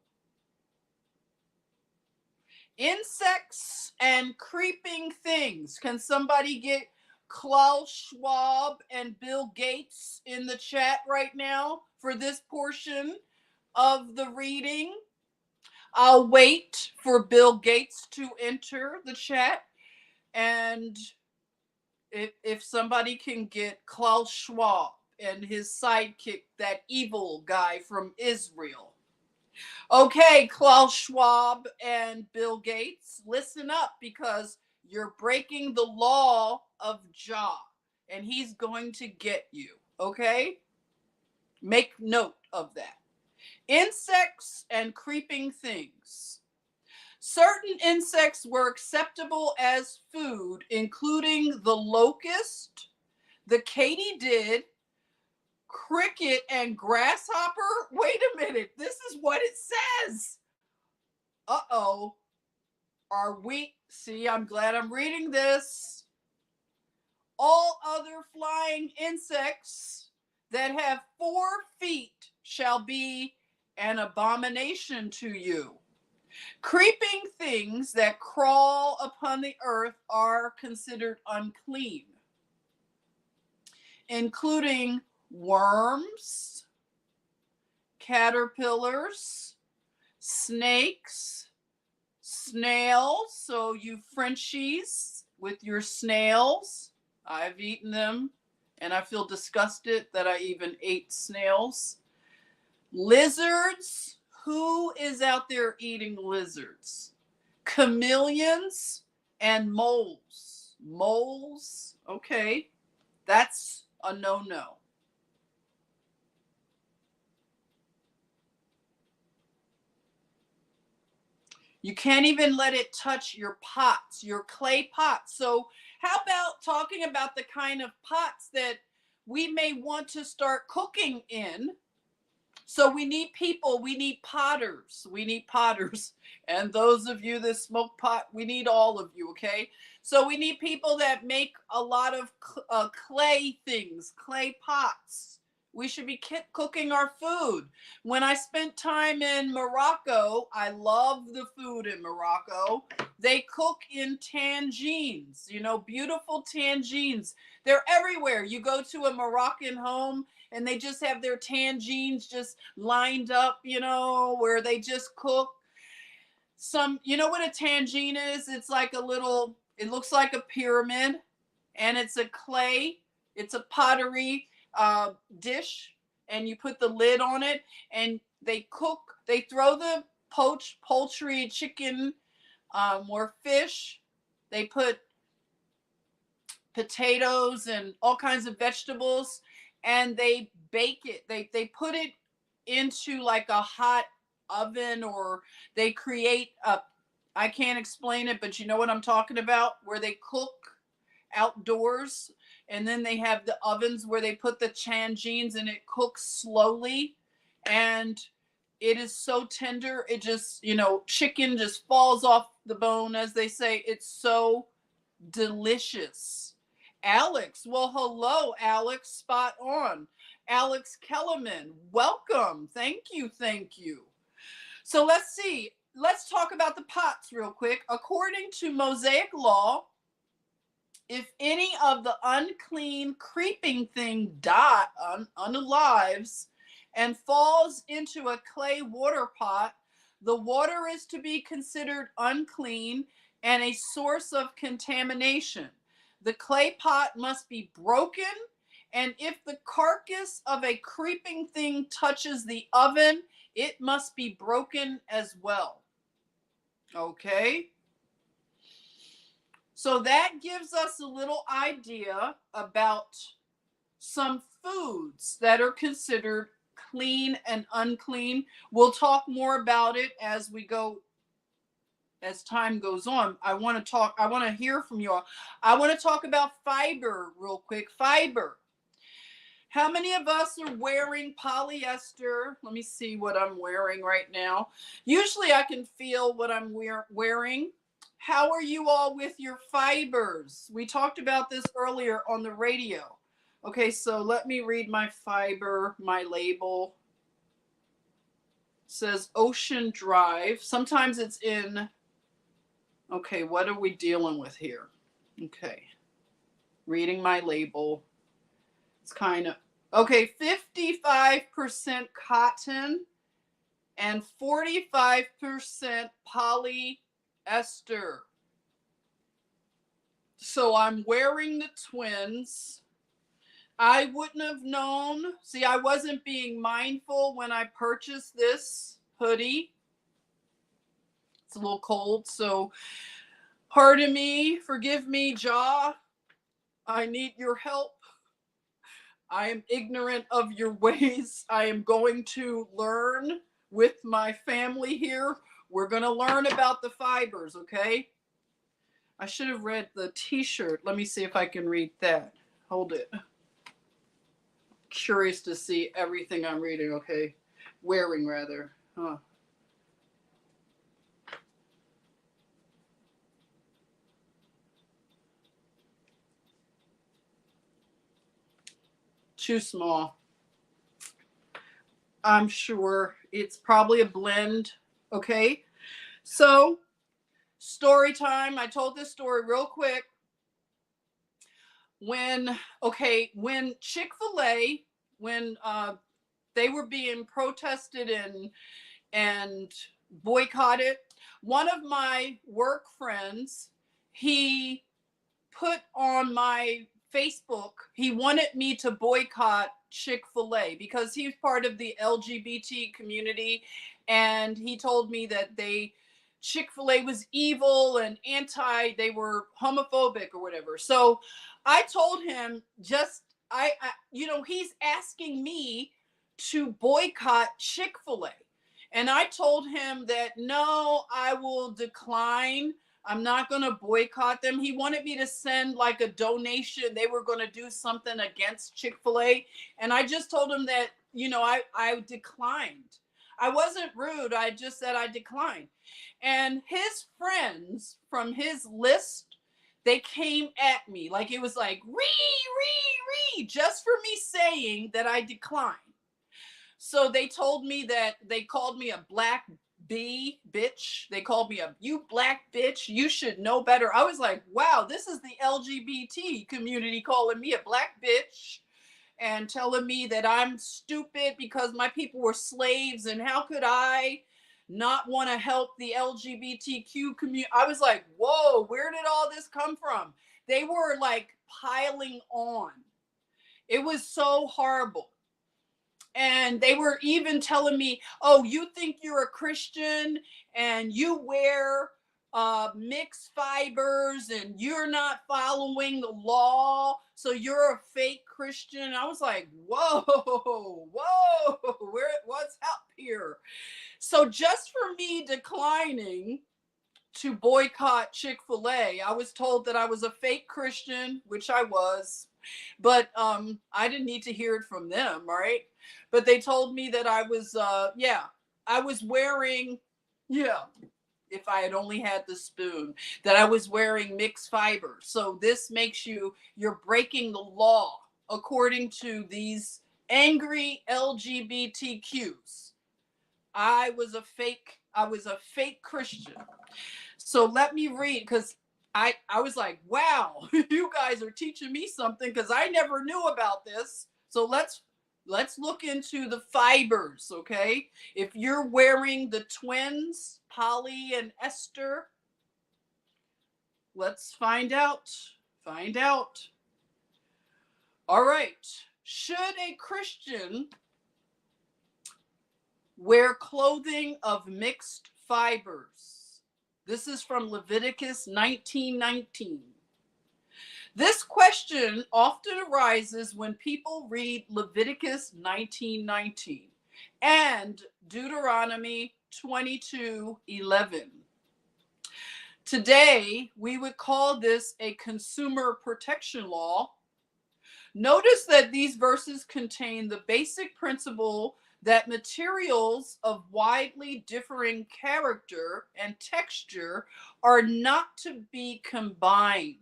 Insects and creeping things. Can somebody get Klaus Schwab and Bill Gates in the chat right now for this portion of the reading? I'll wait for Bill Gates to enter the chat. And if somebody can get Klaus Schwab and his sidekick, that evil guy from Israel. Okay, Klaus Schwab and Bill Gates, listen up, because you're breaking the law of Jah, and he's going to get you, okay? Make note of that. Insects and creeping things. Certain insects were acceptable as food, including the locust, the katydid, cricket, and grasshopper. Wait a minute, this is what it says. Uh-oh. Are we? See, I'm glad I'm reading this. All other flying insects that have 4 feet shall be an abomination to you. Creeping things that crawl upon the earth are considered unclean, including worms, caterpillars, snakes, snails. So you Frenchies with your snails, I've eaten them and I feel disgusted that I even ate snails. Lizards. Who is out there eating lizards? Chameleons and moles. Moles, okay, that's a no-no. You can't even let it touch your pots, your clay pots. So how about talking about the kind of pots that we may want to start cooking in? So we need people, we need potters, And those of you that smoke pot, we need all of you, okay? So we need people that make a lot of clay things, clay pots. We should be cooking our food. When I spent time in Morocco, I love the food in Morocco. They cook in tangines, beautiful tangines. They're everywhere. You go to a Moroccan home, and they just have their tangines just lined up, where they just cook. You know what a tangine is? It's like it looks like a pyramid, and it's a clay, it's a pottery dish, and you put the lid on it, and they throw the poultry, chicken, or fish. They put potatoes and all kinds of vegetables, and they bake it. They put it into like a hot oven, or they create I can't explain it, but you know what I'm talking about, where they cook outdoors, and then they have the ovens where they put the tangines and it cooks slowly, and it is so tender. It just, chicken just falls off the bone, as they say. It's so delicious. Alex. Well, hello, Alex. Spot on. Alex Kellerman, welcome. Thank you. Thank you. So let's see. Let's talk about the pots real quick. According to Mosaic law, if any of the unclean creeping thing unalives and falls into a clay water pot, the water is to be considered unclean and a source of contamination. The clay pot must be broken, and if the carcass of a creeping thing touches the oven, it must be broken as well. Okay? So that gives us a little idea about some foods that are considered clean and unclean. We'll talk more about it as we go, as time goes on. I want to hear from you all. I want to talk about fiber real quick. Fiber. How many of us are wearing polyester? Let me see what I'm wearing right now. Usually I can feel what I'm wearing. How are you all with your fibers? We talked about this earlier on the radio. Okay, so let me read my fiber, my label. It says Ocean Drive. Sometimes it's in, okay, what are we dealing with here? Okay, reading my label. It's kind of, okay, 55% cotton and 45% polyester. So I'm wearing the Twins. I wouldn't have known. See, I wasn't being mindful when I purchased this hoodie. It's a little cold, so pardon me, forgive me, Jaw. I need your help. I am ignorant of your ways. I am going to learn with my family here. We're going to learn about the fibers, okay? I should have read the t-shirt. Let me see if I can read that. Hold it. Curious to see everything I'm reading, okay? Wearing, rather. Huh. Too small. I'm sure it's probably a blend. Okay. So, story time. I told this story real quick. When Chick-fil-A, when they were being protested and boycotted, one of my work friends, he put on my Facebook, he wanted me to boycott Chick-fil-A because he's part of the LGBT community, and he told me that Chick-fil-A was evil and they were homophobic or whatever. So I told him he's asking me to boycott Chick-fil-A. And I told him that, no, I will decline. I'm not going to boycott them. He wanted me to send like a donation. They were going to do something against Chick-fil-A. And I just told him that, I declined. I wasn't rude. I just said I declined. And his friends from his list, they came at me like it was like, just for me saying that I declined. So they told me that they called me a black bitch. They called me you black bitch. You should know better. I was like, wow, this is the LGBT community calling me a black bitch and telling me that I'm stupid because my people were slaves and how could I not want to help the LGBTQ community. I was like, whoa, where did all this come from? They were like piling on. It was so horrible. And they were even telling me, oh, you think you're a Christian and you wear mixed fibers and you're not following the law, so you're a fake Christian. I was like, whoa, what's up here? So just for me declining to boycott Chick-fil-A, I was told that I was a fake Christian, which I was, but I didn't need to hear it from them, right? But they told me that I was, I was wearing, if I had only had the spoon, that I was wearing mixed fiber. So this makes you're breaking the law according to these angry LGBTQs. I was a fake Christian. So let me read, because I was like, wow, you guys are teaching me something, because I never knew about this. So let's look into the fibers, okay? If you're wearing the Twins, Poly and Ester, let's find out. Find out. All right. Should a Christian wear clothing of mixed fibers? This is from Leviticus 19:19. This question often arises when people read Leviticus 19:19 and Deuteronomy 22:11. Today, we would call this a consumer protection law. Notice that these verses contain the basic principle that materials of widely differing character and texture are not to be combined.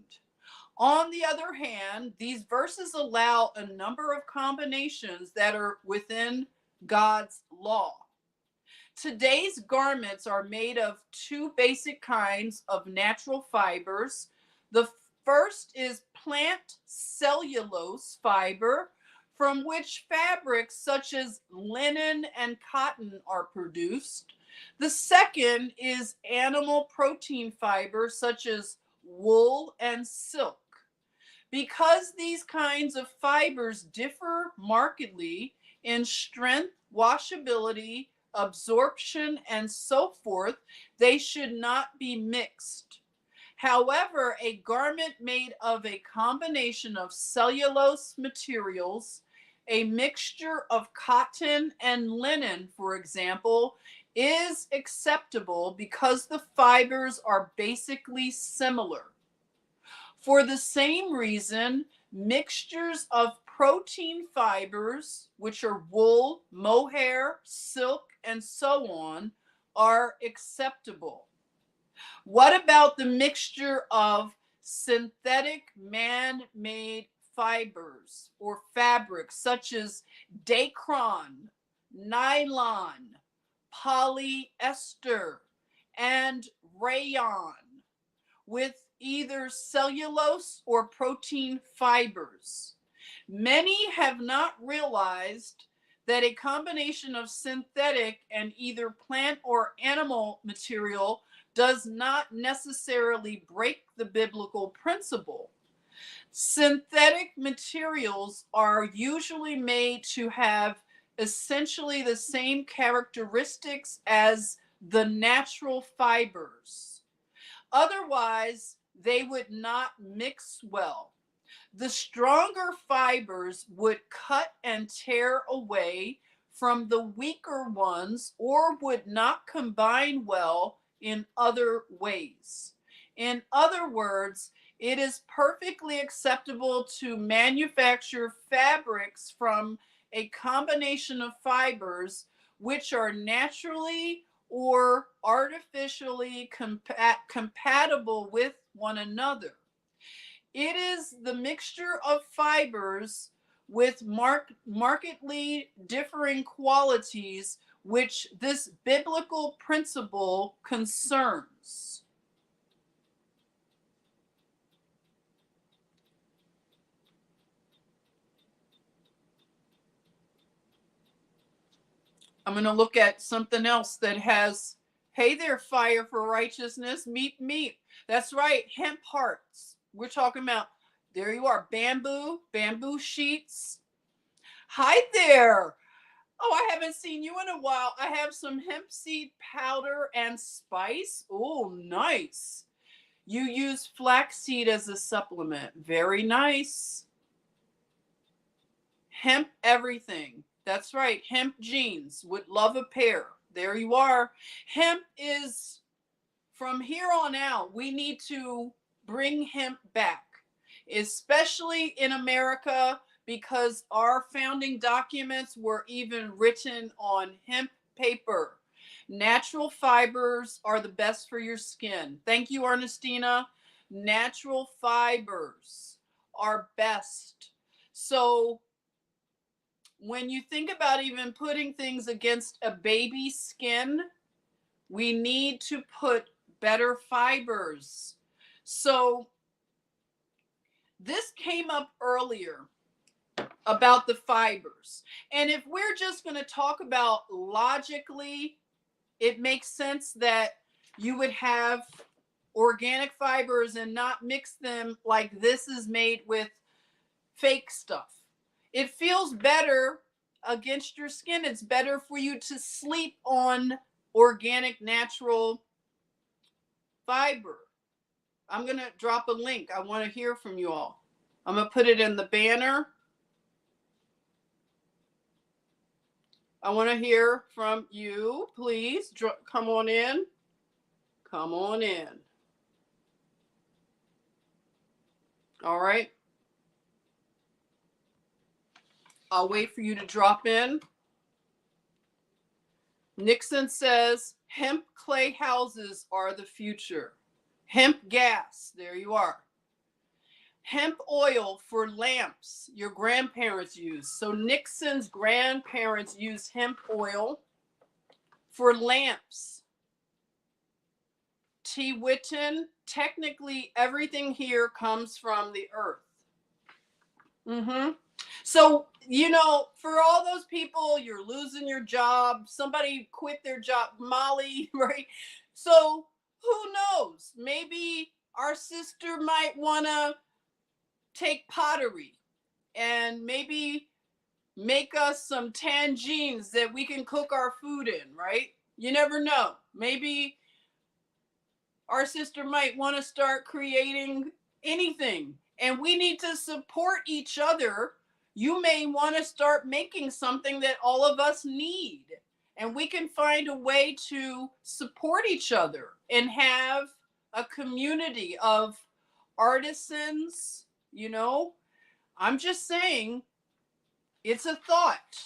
On the other hand, these verses allow a number of combinations that are within God's law. Today's garments are made of two basic kinds of natural fibers. The first is plant cellulose fiber, from which fabrics such as linen and cotton are produced. The second is animal protein fiber, such as wool and silk. Because these kinds of fibers differ markedly in strength, washability, absorption, and so forth, they should not be mixed. However, a garment made of a combination of cellulose materials, a mixture of cotton and linen, for example, is acceptable because the fibers are basically similar. For the same reason, mixtures of protein fibers, which are wool, mohair, silk, and so on, are acceptable. What about the mixture of synthetic man-made fibers or fabrics such as dacron, nylon, polyester, and rayon, with either cellulose or protein fibers? Many have not realized that a combination of synthetic and either plant or animal material does not necessarily break the biblical principle. Synthetic materials are usually made to have essentially the same characteristics as the natural fibers. Otherwise, they would not mix well. The stronger fibers would cut and tear away from the weaker ones or would not combine well in other ways. In other words, it is perfectly acceptable to manufacture fabrics from a combination of fibers which are naturally or artificially compatible with one another. It is the mixture of fibers with markedly differing qualities which this biblical principle concerns. I'm going to look at something else that has, hey there, fire for righteousness, meet. That's right, hemp hearts. We're talking about, there you are, bamboo sheets. Hi there. Oh, I haven't seen you in a while. I have some hemp seed powder and spice. Oh, nice. You use flaxseed as a supplement. Very nice. Hemp everything. That's right. Hemp jeans. Would love a pair. There you are. Hemp is, from here on out, we need to bring hemp back, especially in America, because our founding documents were even written on hemp paper. Natural fibers are the best for your skin. Thank you, Ernestina. Natural fibers are best. So when you think about even putting things against a baby's skin, we need to put better fibers. So this came up earlier about the fibers. And if we're just going to talk about logically, it makes sense that you would have organic fibers and not mix them like this is made with fake stuff. It feels better against your skin. It's better for you to sleep on organic, natural fiber. I'm going to drop a link. I want to hear from you all. I'm going to put it in the banner. I want to hear from you. Please come on in. Come on in. All right. I'll wait for you to drop in. Nixon says hemp clay houses are the future. Hemp gas, there you are. Hemp oil for lamps your grandparents used. So Nixon's grandparents used hemp oil for lamps. T. Witten, technically everything here comes from the earth. So, you know, for all those people, you're losing your job, somebody quit their job, Molly, right? So who knows? Maybe our sister might want to take pottery and maybe make us some tangines that we can cook our food in, right? You never know. Maybe our sister might want to start creating anything, and we need to support each other. You may want to start making something that all of us need, and we can find a way to support each other and have a community of artisans. You know, I'm just saying, it's a thought.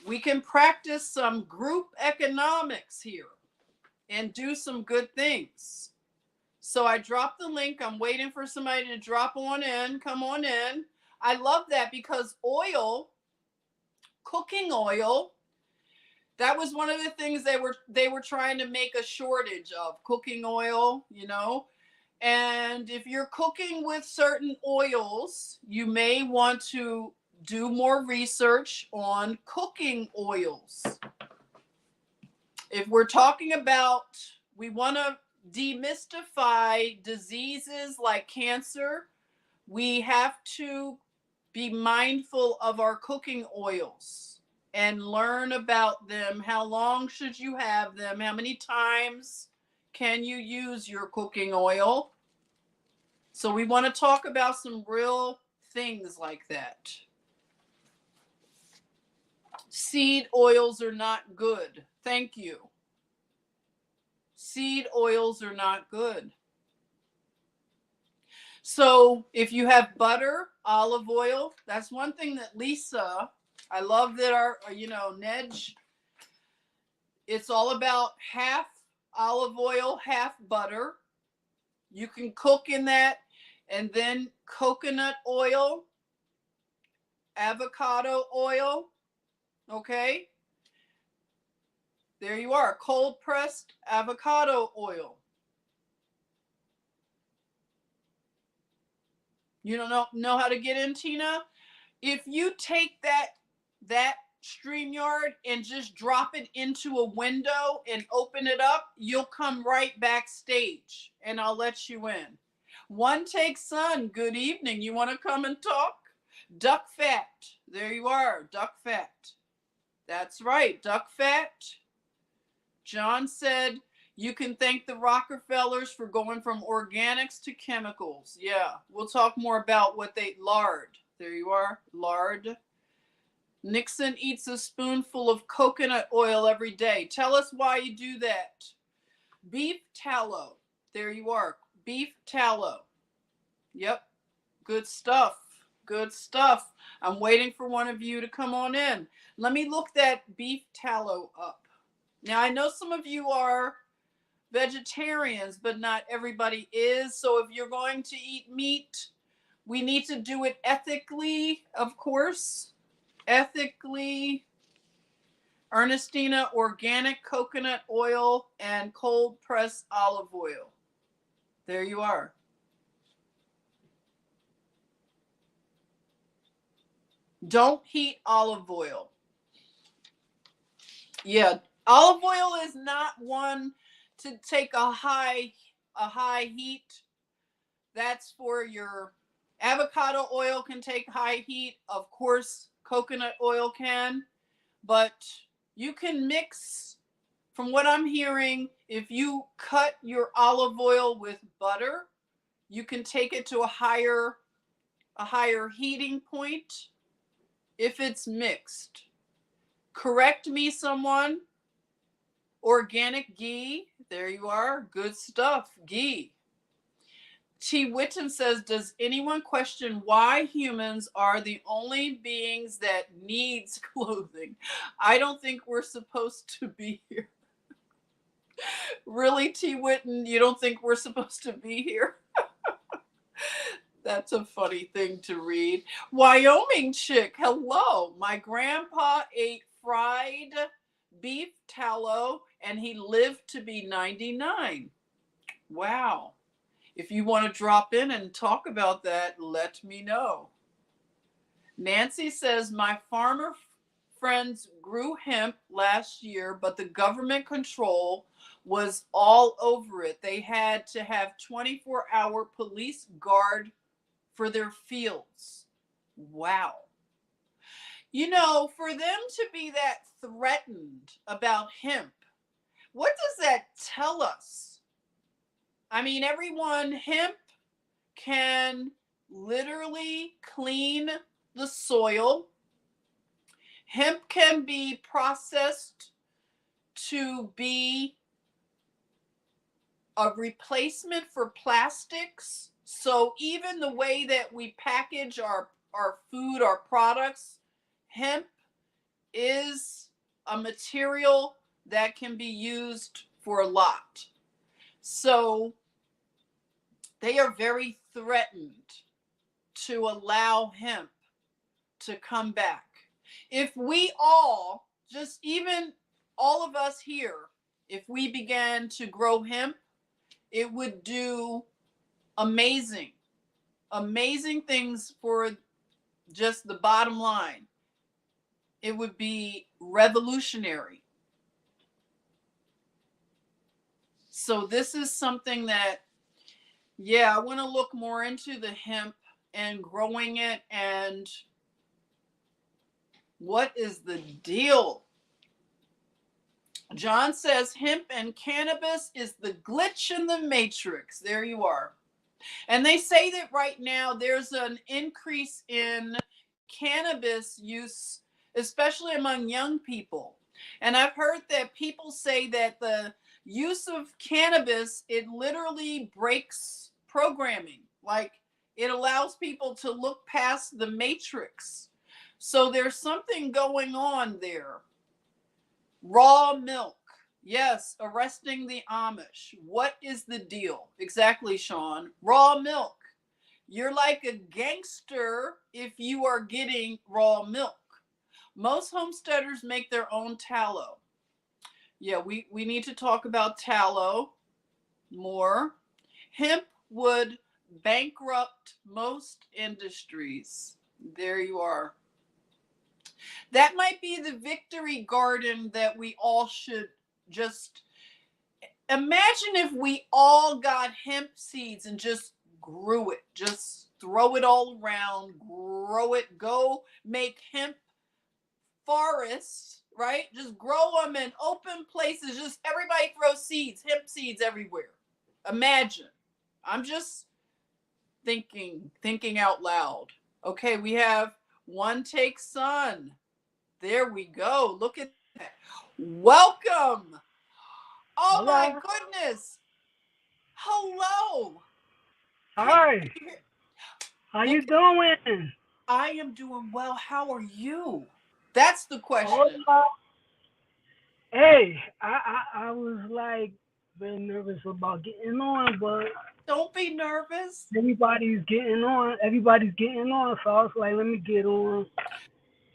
We can practice some group economics here and do some good things. So I dropped the link. I'm waiting for somebody to drop on in. Come on in. I love that because oil, cooking oil, that was one of the things they were trying to make a shortage of, cooking oil, you know. And if you're cooking with certain oils, you may want to do more research on cooking oils. If we're talking about, we want to demystify diseases like cancer, we have to be mindful of our cooking oils and learn about them. How long should you have them? How many times can you use your cooking oil? So we want to talk about some real things like that. Seed oils are not good. Thank you. Seed oils are not good. So if you have butter, olive oil, that's one thing that Lisa, I love that our, Nedge, it's all about half olive oil, half butter. You can cook in that, and then coconut oil, avocado oil, okay? There you are, cold pressed avocado oil. You don't know how to get in, Tina? If you take that StreamYard and just drop it into a window and open it up, you'll come right backstage and I'll let you in. One Take Sun, good evening. You want to come and talk? Duck fat. There you are, duck fat. That's right, duck fat. John said, you can thank the Rockefellers for going from organics to chemicals. Yeah, we'll talk more about lard. There you are, lard. Nixon eats a spoonful of coconut oil every day. Tell us why you do that. Beef tallow. There you are, beef tallow. Yep, good stuff. Good stuff. I'm waiting for one of you to come on in. Let me look that beef tallow up. Now, I know some of you are vegetarians, but not everybody is. So if you're going to eat meat, we need to do it ethically, of course. Ethically. Ernestina, organic coconut oil and cold pressed olive oil. There you are. Don't heat olive oil. Yeah, olive oil is not one to take a high heat. That's for your avocado oil can take high heat. Of course, coconut oil can, but you can mix. From what I'm hearing, if you cut your olive oil with butter, you can take it to a higher heating point if it's mixed. Correct me, someone. Organic ghee. There you are. Good stuff. Ghee. T. Witten says, does anyone question why humans are the only beings that needs clothing? I don't think we're supposed to be here. Really, T. Witten, you don't think we're supposed to be here? That's a funny thing to read. Wyoming chick, hello. My grandpa ate fried beef tallow and he lived to be 99. Wow. If you want to drop in and talk about that, let me know. Nancy says, my farmer friends grew hemp last year, but the government control was all over it. They had to have 24-hour police guard for their fields. Wow. You know, for them to be that threatened about hemp, what does that tell us? I mean, everyone, hemp can literally clean the soil. Hemp can be processed to be a replacement for plastics. So even the way that we package our food, our products, hemp is a material that can be used for a lot. So they are very threatened to allow hemp to come back. If we all, just even all of us here, if we began to grow hemp, it would do amazing things for just the bottom line. It would be revolutionary. So this is something that, yeah, I want to look more into the hemp and growing it and what is the deal? John says hemp and cannabis is the glitch in the matrix. There you are. And they say that right now there's an increase in cannabis use, especially among young people. And I've heard that people say that the use of cannabis, it literally breaks programming. Like it allows people to look past the matrix. So there's something going on there. Raw milk. Yes, arresting the Amish. What is the deal? Exactly, Sean. Raw milk. You're like a gangster if you are getting raw milk. Most homesteaders make their own tallow. Yeah, we need to talk about tallow more. Hemp would bankrupt most industries. There you are. That might be the victory garden that we all should just imagine if we all got hemp seeds and just grew it. Just throw it all around, grow it, go make hemp forests, right? Just grow them in open places. Just everybody throw seeds, hemp seeds everywhere. Imagine. I'm just thinking out loud. Okay, we have one take sun. There we go. Look at that. Welcome. Oh Hello. my goodness. Hello. Hey, Hi. How look, you doing? I am doing well. How are you? That's the question. Hola. Hey, I was like very nervous about getting on, but Don't be nervous. everybody's getting on, so I was like, let me get on.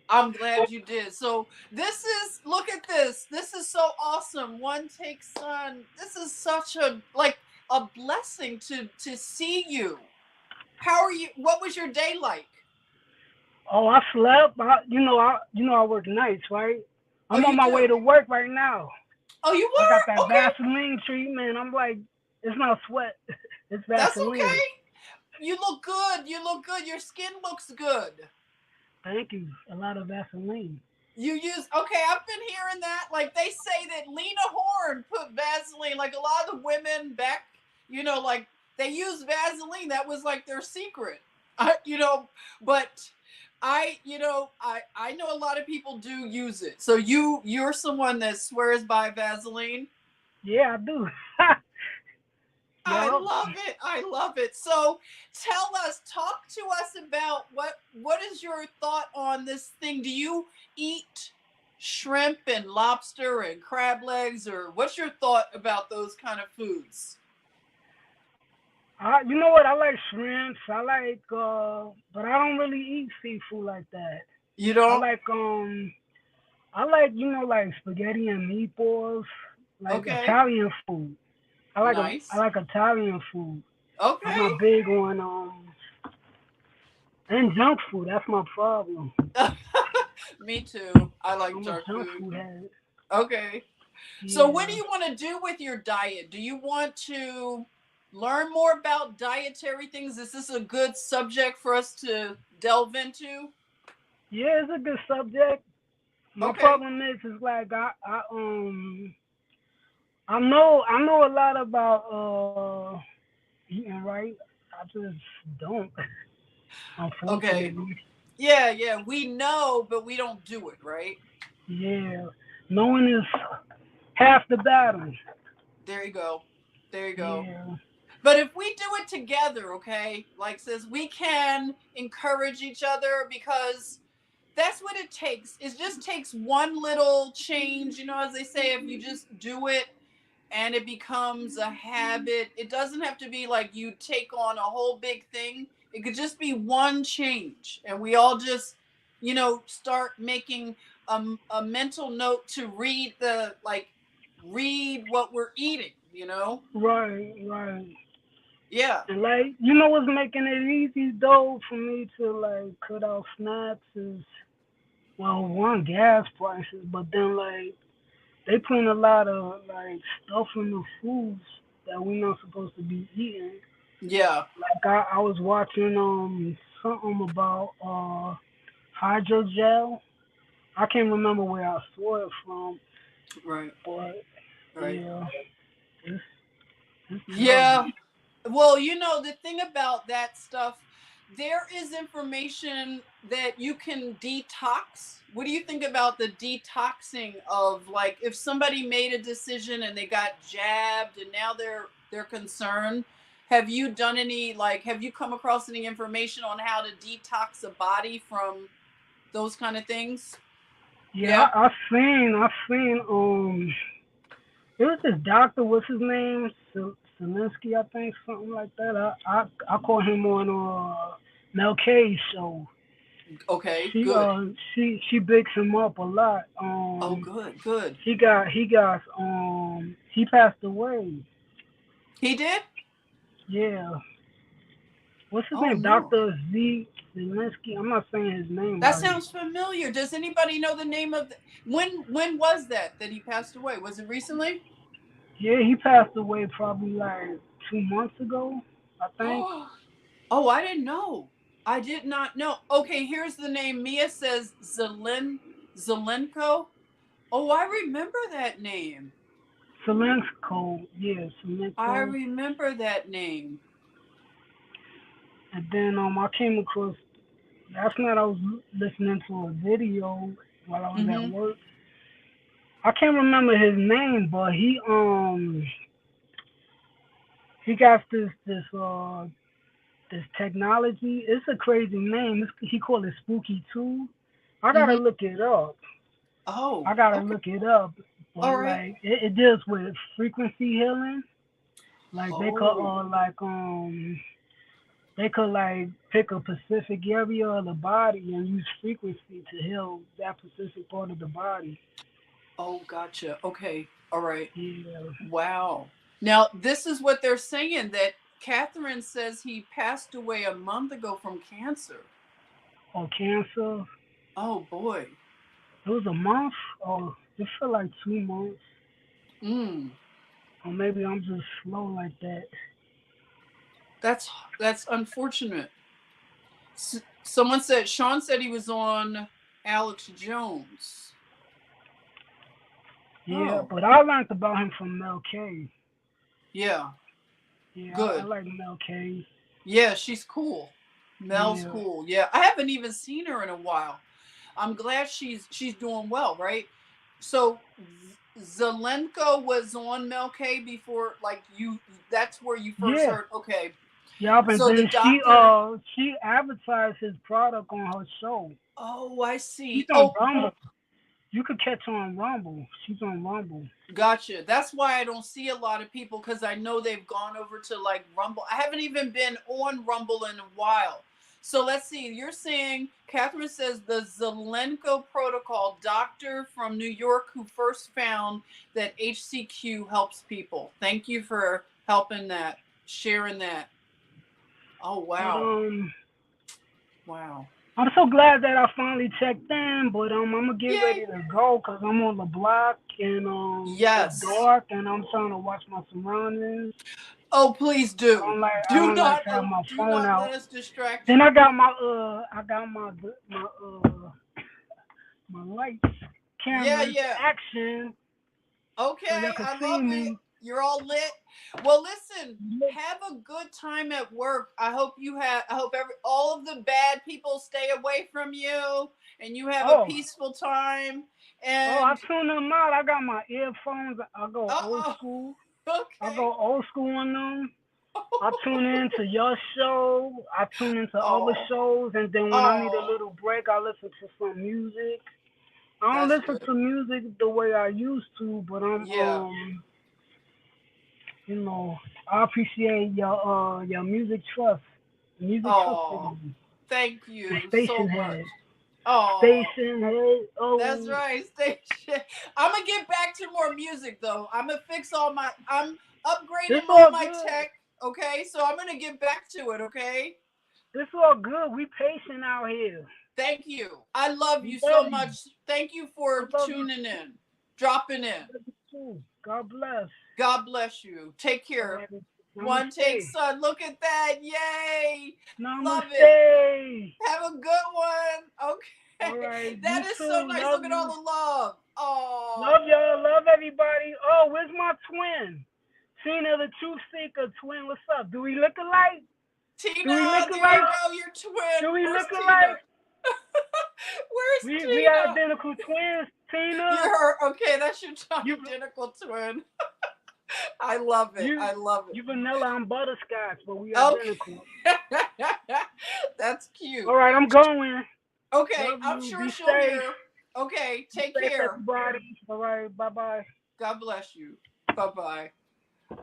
I'm glad you did. So this is look at this. This is so awesome. One take son. This is such a like a blessing to see you. How are you? What was your day like? Oh, I slept. I work nights, right? Oh, I'm on you my way do. to work right now. Oh, you I got were? that Okay. Vaseline treatment. I'm like, it's not sweat, it's That's Vaseline. okay. You look good. You look good. Your skin looks good. Thank you. A lot of Vaseline. You use okay. I've been hearing that. Like they say that Lena Horne put Vaseline. Like a lot of the women back, like they use Vaseline. That was like their secret. But I know a lot of people do use it. So you're someone that swears by Vaseline. Yeah, I do. I Yup. love it. I love it. So talk to us about what is your thought on this thing? Do you eat shrimp and lobster and crab legs, or what's your thought about those kind of foods? You know what? I like shrimps. But I don't really eat seafood like that. You I don't? like like like spaghetti and meatballs, like Okay. Italian food. I Nice. like Italian food. I'm Okay. not big on and junk food. That's my problem. Me too. I like I'm a junk junk food. food head. Okay. So what do Yeah. you want to do with your diet? Do you want to learn more about dietary things? Is this a good subject for us to delve into? Yeah, it's a good subject. My Okay. problem is like I know a lot about eating right. I just don't, Okay. unfortunately. Yeah, yeah. We know, but we don't do it, right? Yeah, knowing is half the battle. There you go. There you go. Yeah, But if we do it together, okay, like says we can encourage each other because that's what it takes. It just takes one little change, as they say, if you just do it and it becomes a habit. It doesn't have to be like you take on a whole big thing. It could just be one change. And we all just, start making a mental note to read what we're eating. right, right. Yeah. And like, you know what's making it easy though for me to like cut out snacks is, well, one, gas prices, but then like they putting a lot of like stuff in the foods that we not supposed to be eating. Yeah. Like I was watching something about hydrogel. I can't remember where I saw it from, Right. but Right. yeah, it's it's terrible. Yeah. Well, the thing about that stuff, there is information that you can detox. What do you think about the detoxing of like if somebody made a decision and they got jabbed and now they're concerned? Have you done any have you come across any information on how to detox a body from those kind of things? Yeah, Yeah. I seen it was this doctor, what's his name? Zelensky, I think, something like that. I caught him on Mel K's show. Okay, She good. uh she bigs him up a lot. Oh, good, good. He passed away. He did? Yeah. What's his Oh name? no. Doctor Z Zelensky. I'm not saying his name That right. sounds familiar. Does anybody know the name of when was that he passed away? Was it recently? Yeah, he passed away probably like 2 months ago, I think. Oh, I didn't know. I did not know. Okay, here's the name. Mia says Zelenko. Oh, I remember that name. Zelensko, yeah, I Zelenko. remember that name. And then I came across last night. I was listening to a video while I was at Mm-hmm. work. I can't remember his name, but he got this technology. It's a crazy name. He called it Spooky Two. I gotta Mm-hmm. look it up. Oh, I gotta okay. look it up. But All right. like it deals with frequency healing. Like Oh, they could like pick a specific area of the body and use frequency to heal that specific part of the body. oh, gotcha. Okay. All right. Yeah. Wow. Now, this is what they're saying that Catherine says he passed away a month ago from cancer. Or cancer. Oh, boy. It was a month or it felt like 2 months. Mm, Or maybe I'm just slow like that. that's that's unfortunate. Someone said Sean said he was on Alex Jones. Yeah, Oh, but I learned about him from Mel K. yeah. Yeah, I Good. like Mel K. Yeah, she's cool. Mel's Yeah. cool. Yeah, I haven't even seen her in a while. I'm glad she's doing well, right? So Zelenko was on Mel K before, like you. That's where you first Yeah. heard. Okay, Yup, and so the then doctor. she advertised his product on her show. Oh, I She's see. on Oh, Rumble. You could catch her on Rumble. She's on Rumble. gotcha. That's why I don't see a lot of people because I know they've gone over to like Rumble. I haven't even been on Rumble in a while. So let's see. You're saying Catherine says the Zelenko protocol, doctor from New York who first found that HCQ helps people. Thank you for helping that, sharing that. Oh But wow, wow. I'm so glad that I finally checked in. But I'm gonna get Yay! ready to go because I'm on the block and it's Yes. dark and I'm trying to watch my surroundings. Oh, please do. I Do don't like not to have my do phone not let out. us distract Then you. I got my lights, Yeah, cameras, yeah. action, so y'all Okay, can I see love it. me. You're all lit. Well, listen, have a good time at work. I hope all of the bad people stay away from you and you have a Oh, peaceful time. I And tune them out. I got my earphones. I go old uh-oh. school. I Okay. go old school on them. I tune in to your show. I tune into other Oh. shows, and then when I need a Oh. little break, I listen to some music. I don't That's listen good. to music the way I used to, but Yeah. you know, I appreciate your music trust Oh. in Thank my you so station head, much. Oh. station head. That's Oh, right. Station. I'm gonna get back to more music though. I'm gonna fix all my. I'm it's upgrading all all my good. tech. Okay, so I'm gonna get back to it. Okay. It's all good. We patient out here. Thank you. I love We you love so you. much. Thank you I for love you. tuning in, dropping in. Love you too. God bless. God bless you. Take All care. right. One take, Namaste. son. Look at that. Yay. Love it. Namaste. Have a good one. All Okay. right. That You is so too. nice. Love Look at you. all the love. Oh. Love y'all. Love everybody. Oh, where's my twin? Tina the Truth Seeker twin. What's up? Do we look alike? Do we Tina, look there you alike? go, your twin. Do we Where's look Tina? alike? Where's We Tina? identical twins. You're Tina, her. Okay, that's your you identical twin. I love it. you I love you vanilla. I'm butterscotch, but we it. identical. Okay. That's cute. All right, I'm going. Okay, Love I'm you. sure Be she'll safe. hear. Okay, Be take safe, care. everybody. All right. Bye bye. God bless you. Bye bye.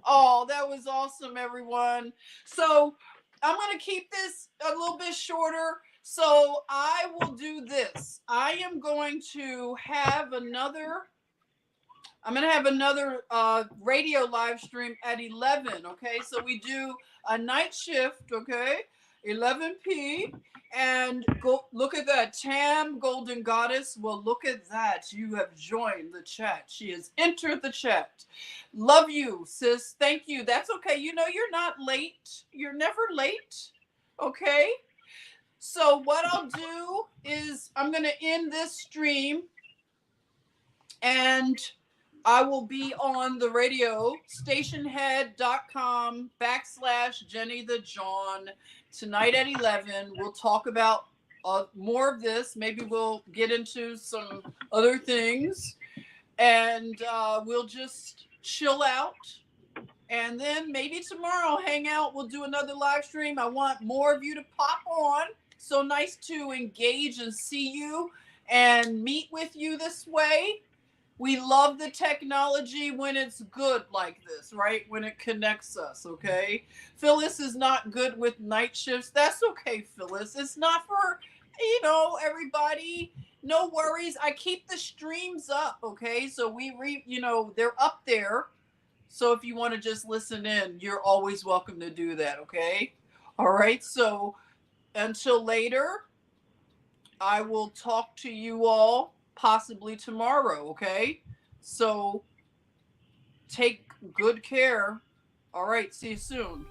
Oh, that was awesome, everyone. So I'm going to keep this a little bit shorter. So I will do this. I'm going to have another radio live stream at 11. Okay. So we do a night shift. Okay. 11 p. And go look at that. Tam Golden Goddess. Well, look at that. You have joined the chat. She has entered the chat. Love you, sis. Thank you. That's okay. You know, you're not late. You're never late. Okay. So what I'll do is I'm going to end this stream and I will be on the radio, stationhead.com/Jenny the John tonight at 11. We'll talk about more of this. Maybe we'll get into some other things and we'll just chill out. And then maybe tomorrow I'll hang out. We'll do another live stream. I want more of you to pop on. So nice to engage and see you and meet with you this way. We love the technology when it's good like this, right? When it connects us, okay? Phyllis is not good with night shifts. That's okay, Phyllis. It's not for, everybody. No worries. I keep the streams up, okay? So they're up there. So if you want to just listen in, you're always welcome to do that, okay? All right. So until later, I will talk to you all possibly tomorrow, okay? So take good care. All right, see you soon.